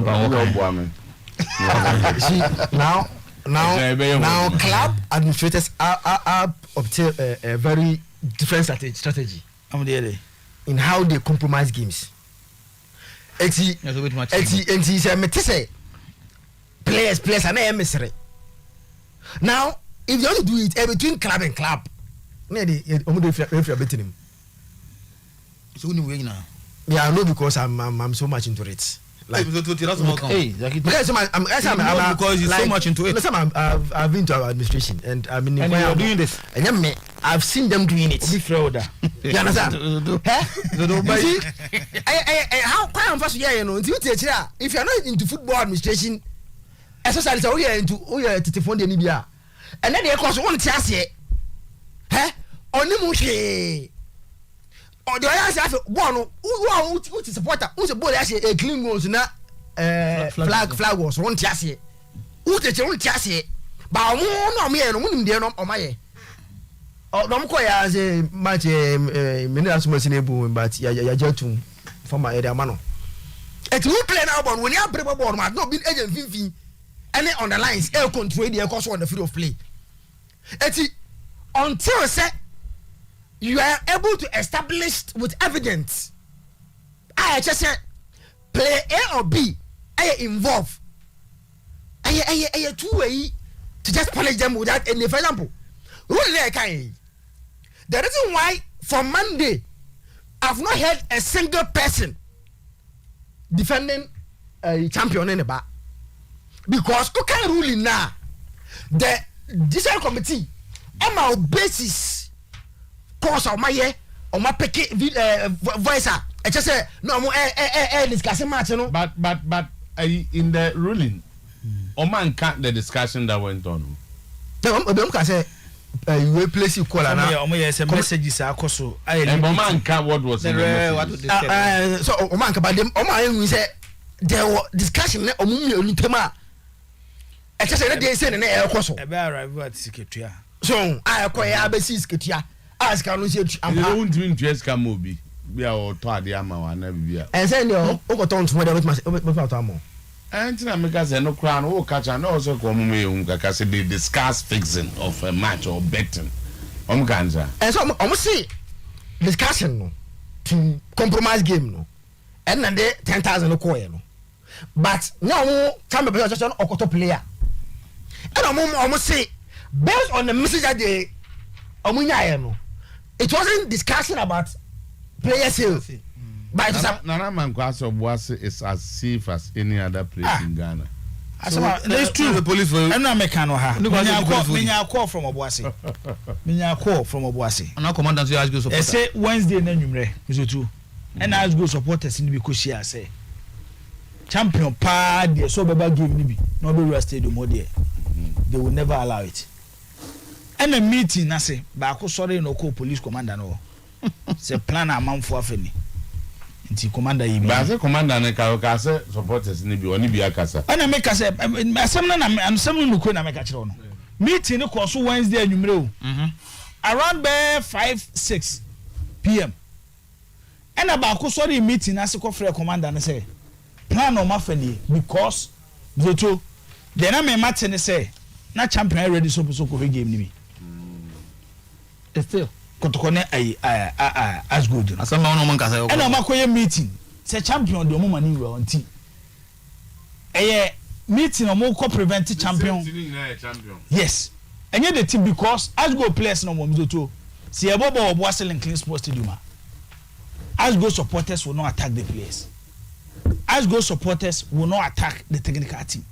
now club administrators are obtain a very different strategy. I'm there in how they compromise games. Eti say me say players are not necessary. Now, if you want to do it between club and club, maybe if you're betting him. So we now. Yeah, I know because I'm so much into it. Like, that's not count. Hey, because I'm because you're so much into it. Listen, I've been to our administration and I've been and you're doing this. And then I've seen them doing it. Be fraud. You understand? How come first year, you know, if you're not into football administration, especially so you're into telephone Nibia, and then they cost one chance here. Only Mushi. Or the other side, one who is supporter, who's a boy actually a clean goals na flag was one chassis. Who the one chassis? But no me no mun dey no omaye. Oh no ko ya as a match minerals machine but ya jetu for my area man. Et who play now ball when you play ball man no be agent fifi any on the lines air control the course on the field of play. Et until say you are able to establish with evidence. I just say play A or B. I involve. I two way to just punish them without any. For example, the reason why for Monday I've not heard a single person defending a champion in the bar because you can't rule it now. The decision committee, on basis. Course of my year or my picket voice. I just say no more discussing match, no. But in the ruling, Oman can't the discussion that went on. No, can say you place you call and messages are also. And Oman can't what was in the so Oman about them. Oman we say there was discussion on Mummy Tema. I just said they said in the air course. Arrive at secretary. So I acquire ABC secretary. As can see I'm going to interest can movie. We are all taught the amount and never be. And send your overtone to whether with my amo. And I make us no crown or catch and also come me because they discuss fixing of a match or betting. Ganza. And so almost see discussion no to compromise game no. And then they 10,000 coin no. But no time just an okoto player. And almost say based on the message that they no. It wasn't discussion about player sales. But Nana Manquaso was is as safe as any other place in Ghana. That's true. The police for I'm not mechanical. I call from Obuasi. I call from Obuasi. And our commandant ask go support. I say Wednesday na numre. Is it true? And I go supporters in because she say champion pa there so baba game ni bi. No be stadium more there. They will never allow it. And a meeting, I say, but I could sorry no call police commander no. Say plan a man for afeni. Inti commander you. But I say commander ne ka say supporters ni bi oni bi akasa. And I make us say I'm someone who na make a chiro no. Meeting no course Wednesday anumre o. Around 5-6 PM. And about could sorry meeting as a free commander and say plan on mafeni because the two then I may matter and say na champion ready so go game ni bi. Still kotokone as good as no man can say and am akoye meeting say champion the mo mani we on team meeting omo ko prevent champion yes and the team because as go players no mo to see ebobo obuasel in clean sports stadium as go supporters will not attack the players as go supporters will not attack the technical team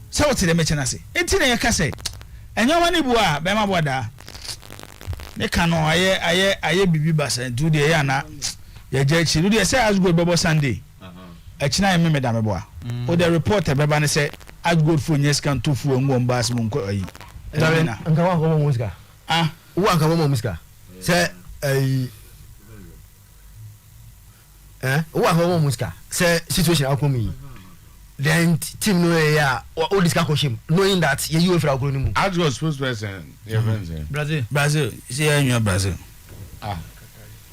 so what the match na say enti na you can say enyo mani bua be ma boda ne kan no aye bibi basa ntu de ya na ya je chi do de say as go bebo Sunday achina me me da me boa o the reporter beba ne say as go for nyes kan to fu ngom bas mo nko ayi na nka wa ko mo musika wa nka mo musika say wa ko mo musika say situation akomi then team no yeah all this question knowing that you UEFA go no mu as was spokesperson your friends Brazil say you Brazil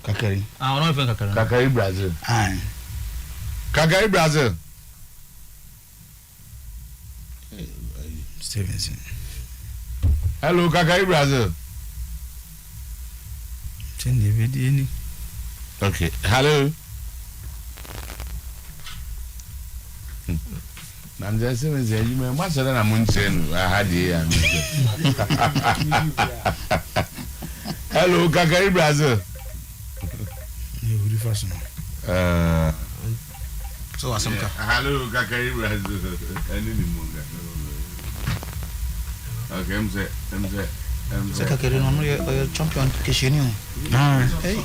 Kakari no even Kakari Brazil Kakari Brazil Stevenson hello Kakari Brazil send the video okay hello Nanja se me say you me ma say na munche no I had here hello Kakari Brazil you really fashion So asemka. Hello, Kakari Razu. Okay, I'm say Kakari no no champion kishini. Hey.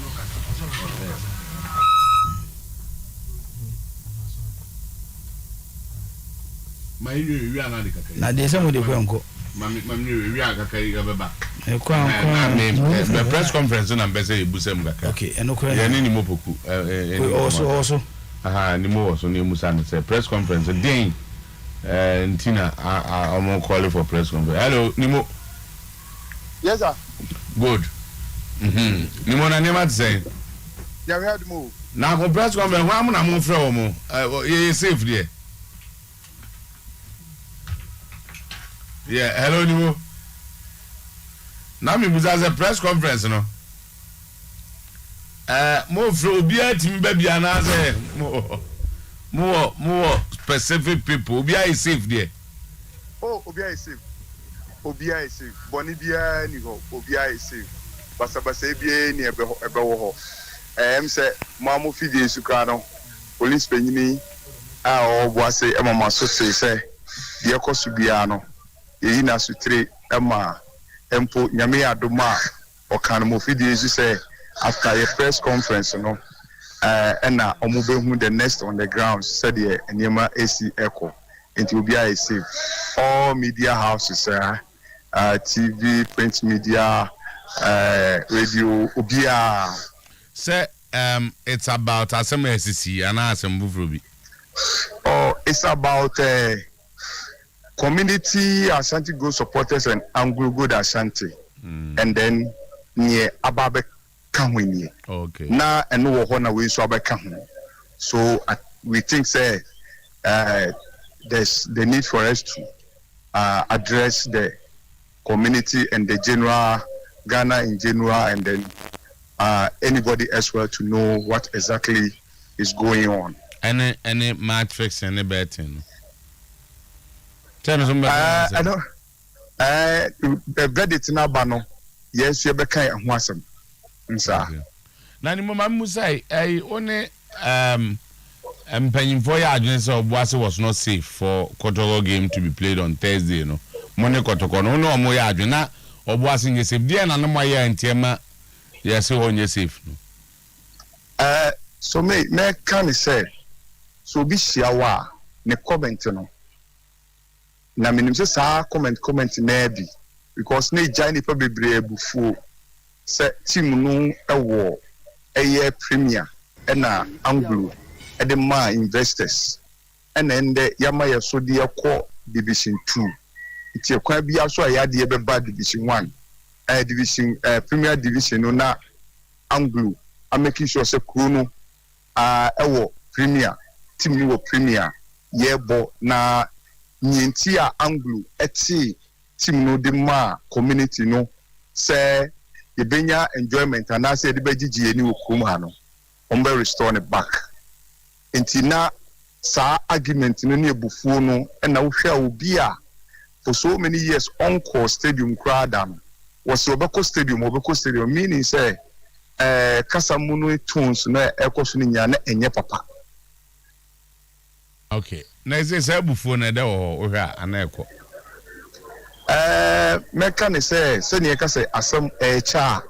My we are not the Kakari. Na de some de kwanko. Mami we are Kakari Gababa. The press conference na mbese ebusem Kakari. Okay, enokwa. Ya ni mopoku. Also. Aha, ni mo so ni musa no say press conference den. Ntina I'm calling for press conference. Hello, Nimo. Yes, sir. Good. Nimo na nema say. Yeah, we had move. Na for press conference, why am na mo frɛ wo mo? You safe there. Yeah, hello Nimo. Na me buza say press conference no. Mo frɛ obi atim ba bia na say more specific people. Obi is safe there. Oh, Obi is safe. Obi is safe. Boni bia ni ho. Obi is safe. Basa bia ni ebe ho. Say mamu fidie suka no. Police penyini a oboase e mama so say de ekosu bia no. Yi na sutre ema empo nyame adoma o kan mo fidie su say after your press conference no. And now who the next on the ground said the Enema AC Echo into Ubia is safe. All media houses, TV, print media, radio, Ubia. Say, it's about Assemble SCC and Assemble Ruby. Oh, it's about community Ashanti Go supporters and Anglo Good Ashanti. And then near Ababe. Okay. Now and no one we so so we think say there's the need for us to address the community and the general Ghana in general and then anybody as well to know what exactly is going on. Any match fix any betting. Tell us somebody. I don't bet it's not bano. Yes, you be kind of awesome. Na ni mama musai one mpanyimfo ya adwene say Obuase was not safe for Kotoko game to be played on Thursday no money Kotoko no omo ya adwene na Obuase nye safe dia na no ma ya ntema ya say onye safe no so me can say so bi shiawa ne comment no na minim say sa comment na bi because ne jai ni pa bebre ebufu say team no ewo eye premier na Anglo e de ma investors and ende yama ye so de ekọ division 2 iti ekwa bia so ya de be ba division 1 division premier division no na Anglo am making sure say kru no ewo premier team no premier yebo na nyenti a Anglo eti team no de ma community no say the benya enjoyment and I said the begigi any okrum ha no ombe restore it back enti na sa argument no ne ebufuo no na wo hwa obi a for so many years encore stadium crowd was obeko stadium meaning say kasamu no tunes na ekoso ni nya na enye papa. Okay, na ise say ebufuo na de wo hwa aneko meka ne se ne ka se asem echa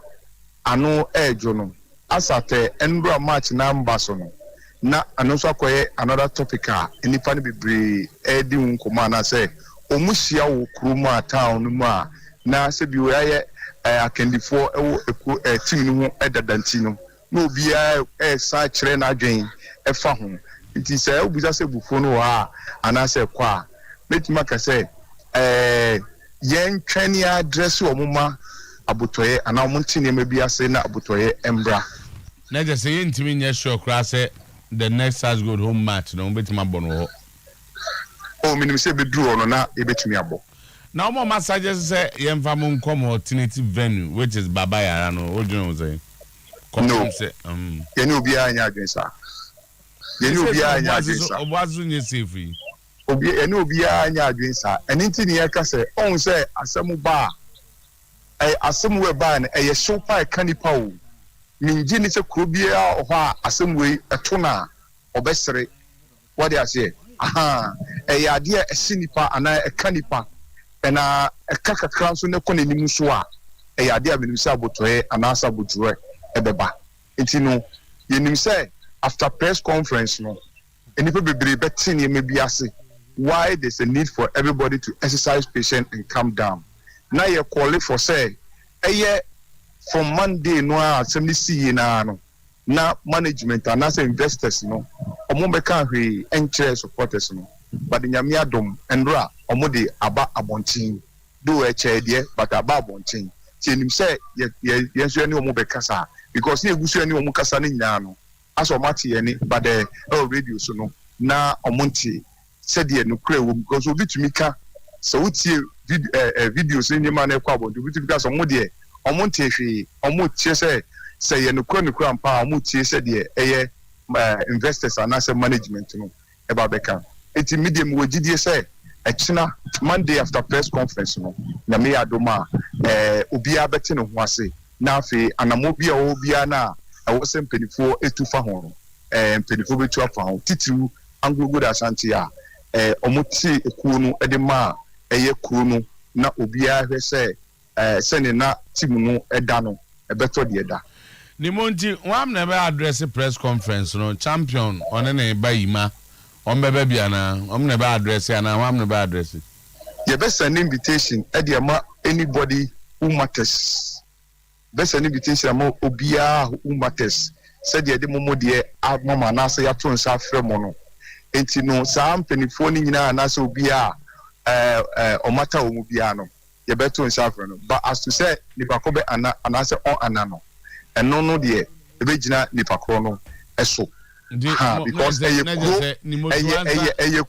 ano ejo no asate endro match number so no na ano so akoye another topic a enipa ne bebre edi nkoma na se omuhia wo kruma town mu a na se bi we aye akandifo ewo team no ho edadanti no na obi a sa kire na adwen efa ho nti se obuza se bufo no ha ana se kwa metima ka se yen twani address omuma abotoye ana omuntine mebi ase na abotoye embra na je say ntimi nye sure kra say the next has good home match no betima bono ho o minim se bedru ono na ebetumi abo na omo massage say yemfa mo nkom alternative venue which is Baba Yara no odun say no say yeni obi anya adwen sa yeni obi anya adwen sa Obuazu nye safe obi eni obi anya adwen sa eni ntini ya ka say on say asemu ba asemu we ba na ye show pa kanipa o minji ni se kro bia o ha asemu we eto na obesere what they say aha e ya de e sinipa ana e kanipa na e kakakra so ne kone nimu so a e ya de abenu sa botoe ana sa botoe e beba enti no yenim say after press conference no enipa bebre betin ye mebi ase why there's a need for everybody to exercise patience and calm down now you call it for say from Monday no assembly see na no na management and as investors no omo beka hwe enche supporters no but nyame adom enra omo de aba abontin do e che de but aba abontin ti enim say ye so ani omo beka sa because na egusu ani omo kasa na nyina no aso mate ye ni but the radio so no na omo nti said the no kre wo because obi tumi ka so wutie videos ni ma na kwa bondo obi tumi ka so omo de omo nti hwe omo tie say ye no kro ampa omo tie say de investors and asset management no e ba beka eti medium wo gidie say echina Monday after press conference no na me adoma obi abete no ho ase na afi anamobi a obia na wo se mpenifo etufa ho mpenifo betu afa ho titiru angogo Ashanti a omuti ekuo no de ma eye kuo no na obia hwe se sene na timu no eda no ebeto de eda ni monti wam na be address press conference no champion one na ba yima ombebe bia na om na be address ana wam na be address ye be send invitation e de ma anybody who matters be send invitation ama obia who matters said de momo de mama na se ya to nsa afre mo no enti no saa mpenifo ni nyina na se obia o mata o mu bia no ye beto nsa afre no but as to say nipa ko be ana se on ana no eno no de e be gina nipa ko no eso because eye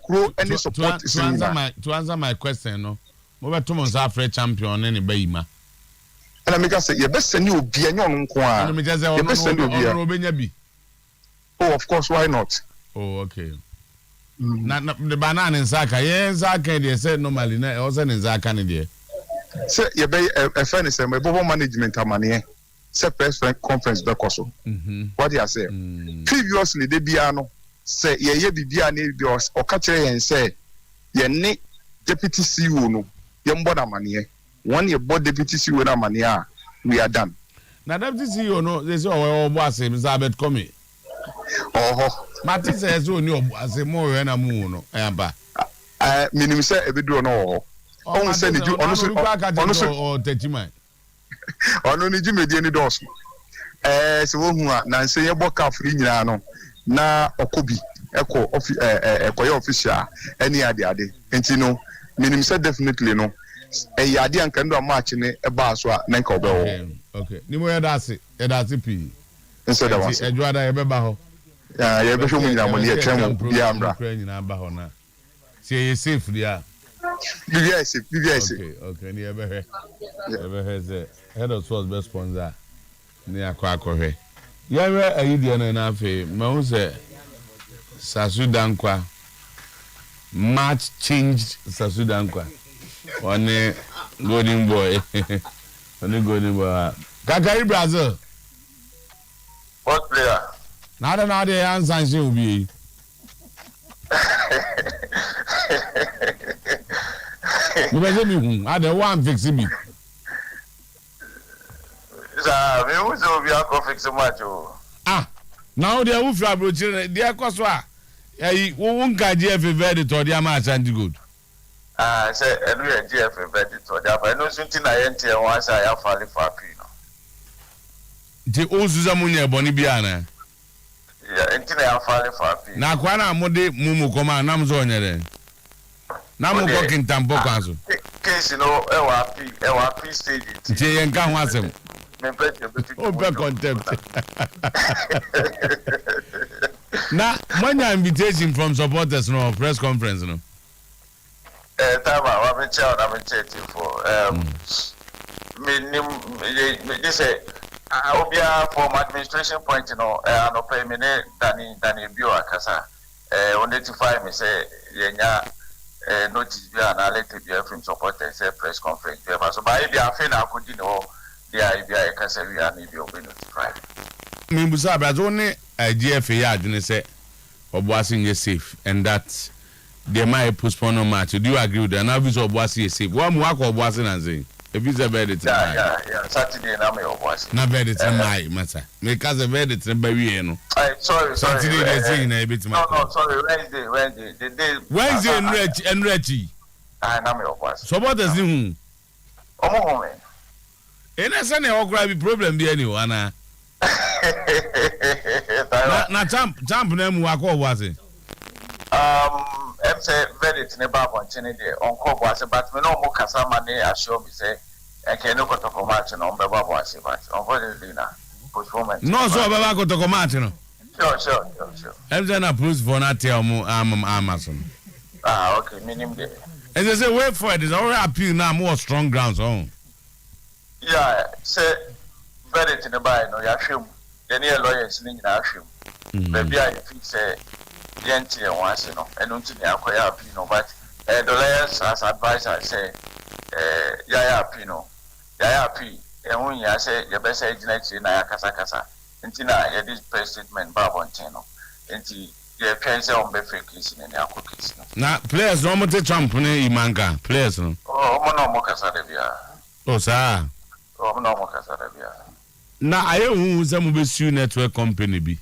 kro any support to answer my question no mo beto mo nsa afre champion ne bayima and I say ye best send you obia nyon nko a ye best send you obia oh of course why not oh okay na the banana in Zaka yes Zaka dey say normally na also in Zaka ne dey say ye be a friend say my bobo management amane say press conference be koso what they say previously they bia no say ye bibia na bi o ka kire yen say ye ne deputy CEO no ye mbo na amane one ye board deputy CEO na amane a we are done na deputy CEO no they say o boss Elizabeth come oh Martin says so ni ase mo we na mu no amba minim say ebedu no on say ni ono so o techiman ono ni jumedi ni dos se wo hu a na nse ye boka free nyina no na okobi eko ekoye official any ade enti no minim say definitely no ade anka ndo match ni e ba so a na nka obewo okay ni mo ye dase pi nso da wase ejuada ye beba ho ye be show mu nyina mo ne twem bia amra nyina ba ho na se ye safe dia okay ni ebe he ze head of sports best sponsor ni akwa ya we ayi dia na afi ma hu se Sasudankwa match changed Sasudankwa one golden boy Kakari Brazil what player na dey answer say obi me be say me hu dey one fix me me who say obi a fix match o now dey who fra bro chire dey koso a wo nka GF very to dey ma Ashanti good say enu ye GF very to dey but no sunti na ye ntie won say ya fali for pi no je ozuza munya boni bia na ya enti na ya fali for pi na kwa na mode mumu koma na mzo onyere na mu ko kintampo kwaso case no e wa pi stage je ye nka ho asem me pete beti open contempt na manya invitation from supporters no press conference no time wa me chair na me chat for me say obia from administration point no no pay me than bio akasa notify me say yenya notice bia na let bia from supporters say press conference bia so by bia fe na akodi no dia bia akasa wi ani bio be notify me busa abrazo ne GF ya adwene say Obuasi is safe and that they might postpone a match. Do you agree with that? Now, if Obuasi is safe, one more Obuasi and say, if it's a verdict, yeah. Saturday, na me Obuasi. Na verdict, my matter. Because a verdict, baby, no. Sorry. Saturday, they're saying a bit. No, sorry. Wednesday. The day. Wednesday and Reggie. Na me Obuasi. So what does it mean? Home. And I said, I'll grab a problem, be anyone. Na jump name wako was it? I'm say verdict ne ba bonchene de onko boase but me no mo kasa ma ne assure me say e ke no koto for match no be ba boase but onko de na postponement No so be ba koto match no. Sure. I'm saying a proof for not tell me Amazon. Okay, minimum de. And they say wait for it is already appeal now more strong grounds on. Yeah, say verdict ne ba no ya hwem. Ye ne lawyers ni nyina hwem. Baby I feel say yenti and once no and until the acquire pino but the lawyers as advisor say yaya pino yaya p and when you say your best agent na kasa intina ya this press statement babonteno enti ye pense on be fake case in the case na players no mate Trump ne imanga players no mo kasa de bia sir mo no kasa de bia na aye hu se mo be su network company bi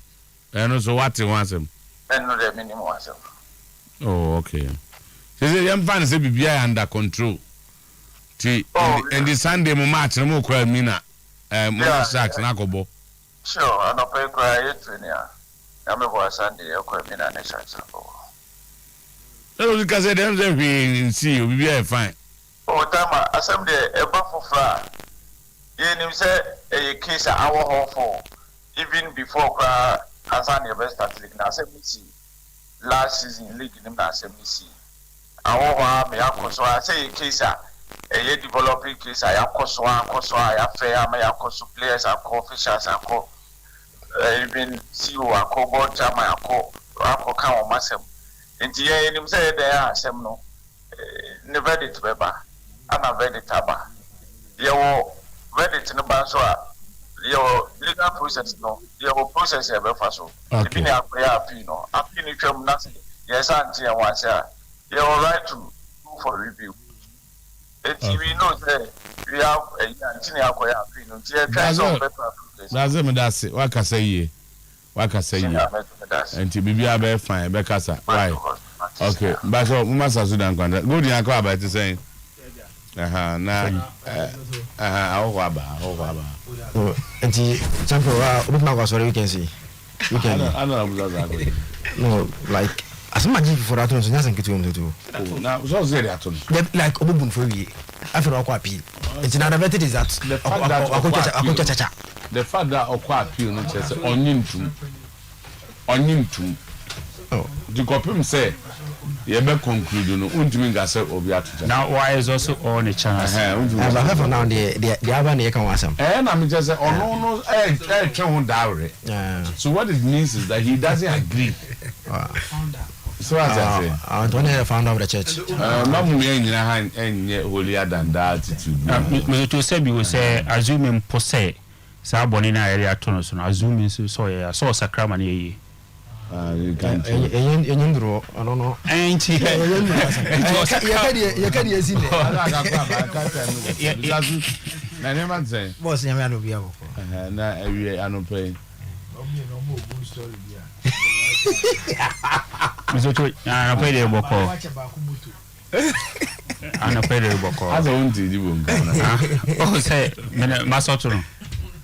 and so what you want them no the minimum was. Oh, okay. So you find say bibia under control. And the Sunday mo match no mo kwa mina mo Sharks na kobo. Sure, I no pay cry it ya. Na me go Sunday e kwa mina na Sharks ko. So you can say them say we see you bibia fine. Oh, time assembly e ba fofra. Ye nim say e case our for even before Azan your best at league na see last season league nim na see awo me akoso I say case a developing case I akoso I fair me akoso players officials even CEO board chairman ako kan o masem enti ye nim say there asem no never did beba ana verdict aba ye wo verdict no ba so your legal process no your process e be fa so if you acquire appeal no appeal ni twam na yes anti and once your right to go for review we know that we have a anti acquire appeal no tie try so better that's it waka say ye anti bibia be fine be kasa why okay but so we must Sudan contract go dey akwa about saying na awo aba anti champion wa obitma kwa sorry we can see I know no like as much for that one so nyasa nketu mtutu na so say that one like obubun for we after akwa appeal it's not about is that akwa chacha the fact that akwa appeal no say onyintum the copy say you be conclude no untimi ga say obi atuja now why is also on the channel I have now the other na can wasam na me just say no twe ho dawre so what it means is that he doesn't agree so as I say I don't have founder of the church mamu me nyina ha enye holier than that attitude me to say we say assuming posse sa boni na area to so assuming so ya so sakrama na yi you can't enyindro I don't know anti you can use it na never say boss nyame no bia boko na awie anope Mizoto ana pede boko ana pede boko aso unti di bonga oh say mena masotro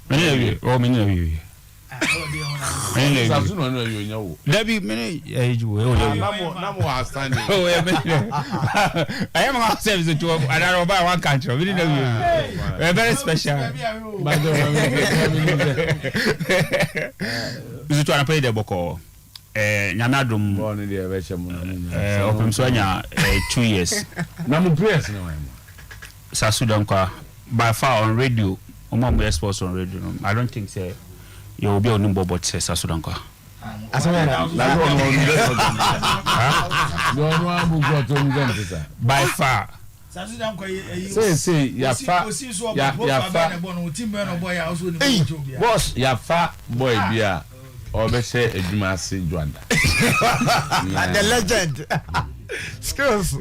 mena awie o mena awie Sasu no you nyawo Dabi mene eju e o namo astandi oh e mene I am going to say to another about one country we didn't know you very special but is to pay the boko nyanadum born in the vecham opem so anya 2 years namo prayers no Sasu don kwa by far on radio omo sports on radio I don't think say you will be on number but says Sudanko. By far. Say ya fa boss ya fa boy bia or be say edwuma se Joanda. The legend. Skills.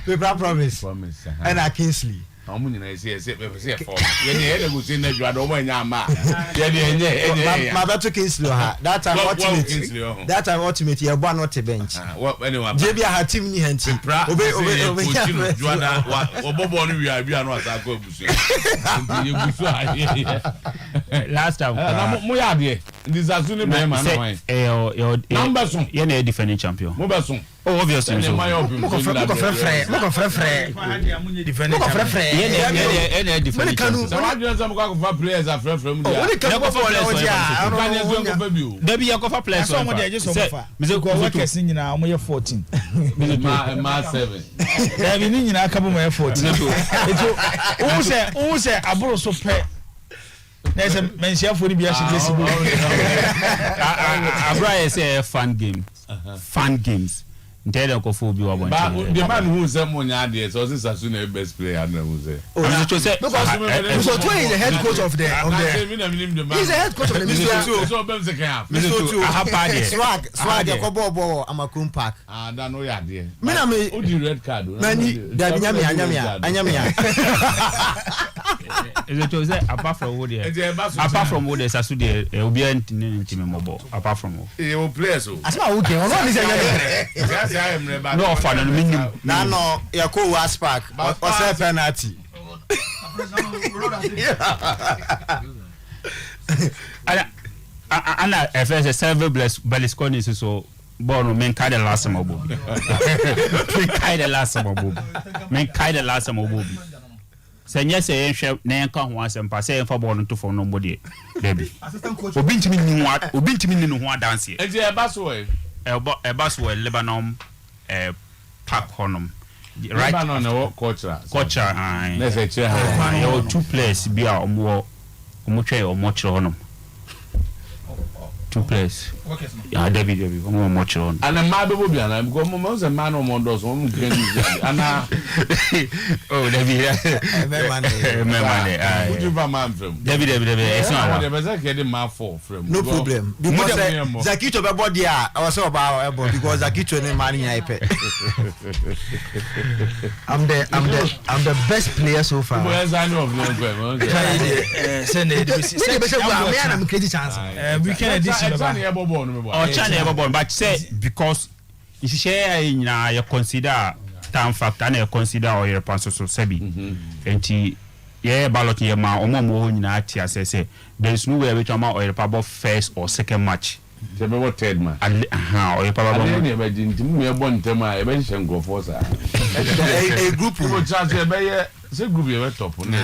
Pepra promise. And a Kingsley. I'm going to say for you go see na Joanda o nya ma. My better Kingsley that time ultimate. That time ultimate you born not a bench. What anyway. JB had team ni hanti. Obey Joanda obobo no wi abia no asa ko busu. You busu last time mo ya de this azuni be man no. Number son. You na defending champion. Mo be son. Oh, obviously. Defending champion. So what do you say for players are from there? Debi ya kofa players. So mo dey just offer. Because workers ni nyina omo ye 14. Ma 7. Debi ni nyina aka bo mo ye 14. Eto who say aburo so pe. Na say mensia for ni bia she dey sibo. Abra say fun games. Fun games. Ntele ko fo bi wa bon. But the man who say Munya dey so this is the best player na who say. Because Otuo is the head coach of the he's the head coach of the Mr. So bem se kan. Swag ko bobo Amakum Park. Ah da no ya dey. Me na me o di red card. Mani da anyamia. Is it to say apart from what there? Apart from what there Sasu there obi ntimi mobo apart from what. E o players o. Asma okay, ono ni say no for no minimum. Na no Yakowa Aspark o say penalty. Ana FS serve Berlusconi so bono men kai the last time obo. Men kai the last time obo. Senya say enhwe na enka ho asem say enfa ball to for no body baby obi ntimi ni no ho adanse e je eba so e Lebanon park honum right Lebanon no culture na say che ha you two players bi a omo twa omo chiro honum two players yeah David omo chiro honum and ma be bi ana because mo say man o mo do so mo grade ana oh David man would you man from David it's not one the get the man for from no problem because Zakito be body I was so about because Zakito ni man nya ipe. I'm the best player so far. Where's I know of no Send it. I'm crazy chance. We can edition but say because you share nyina you consider time factor and you consider or your pass so sebi enti yeah ballot ye ma omo nyina atia say there is no way we talk or your papa first or second match the be third match or your papa no be me e bon tema e be shengo for sa a group wo chance e be say group e be top na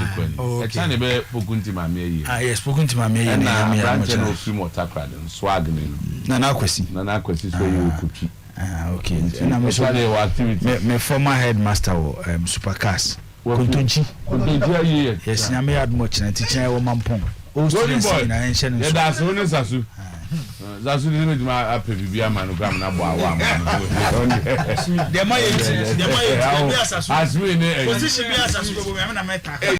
e chan e be pokunti ma me yi yes pokunti ma me yi na me no film water swag ni na kwesi so you kuki okay na me so me former headmaster Supercars Kontonji yes na me had much na teacher wo mampong o students na enche no da so ne sasu zasu ni me ma apebibi amanu gram na bo awa amanu dem ma ye dem asasu asu ni position bi asasu go me na meta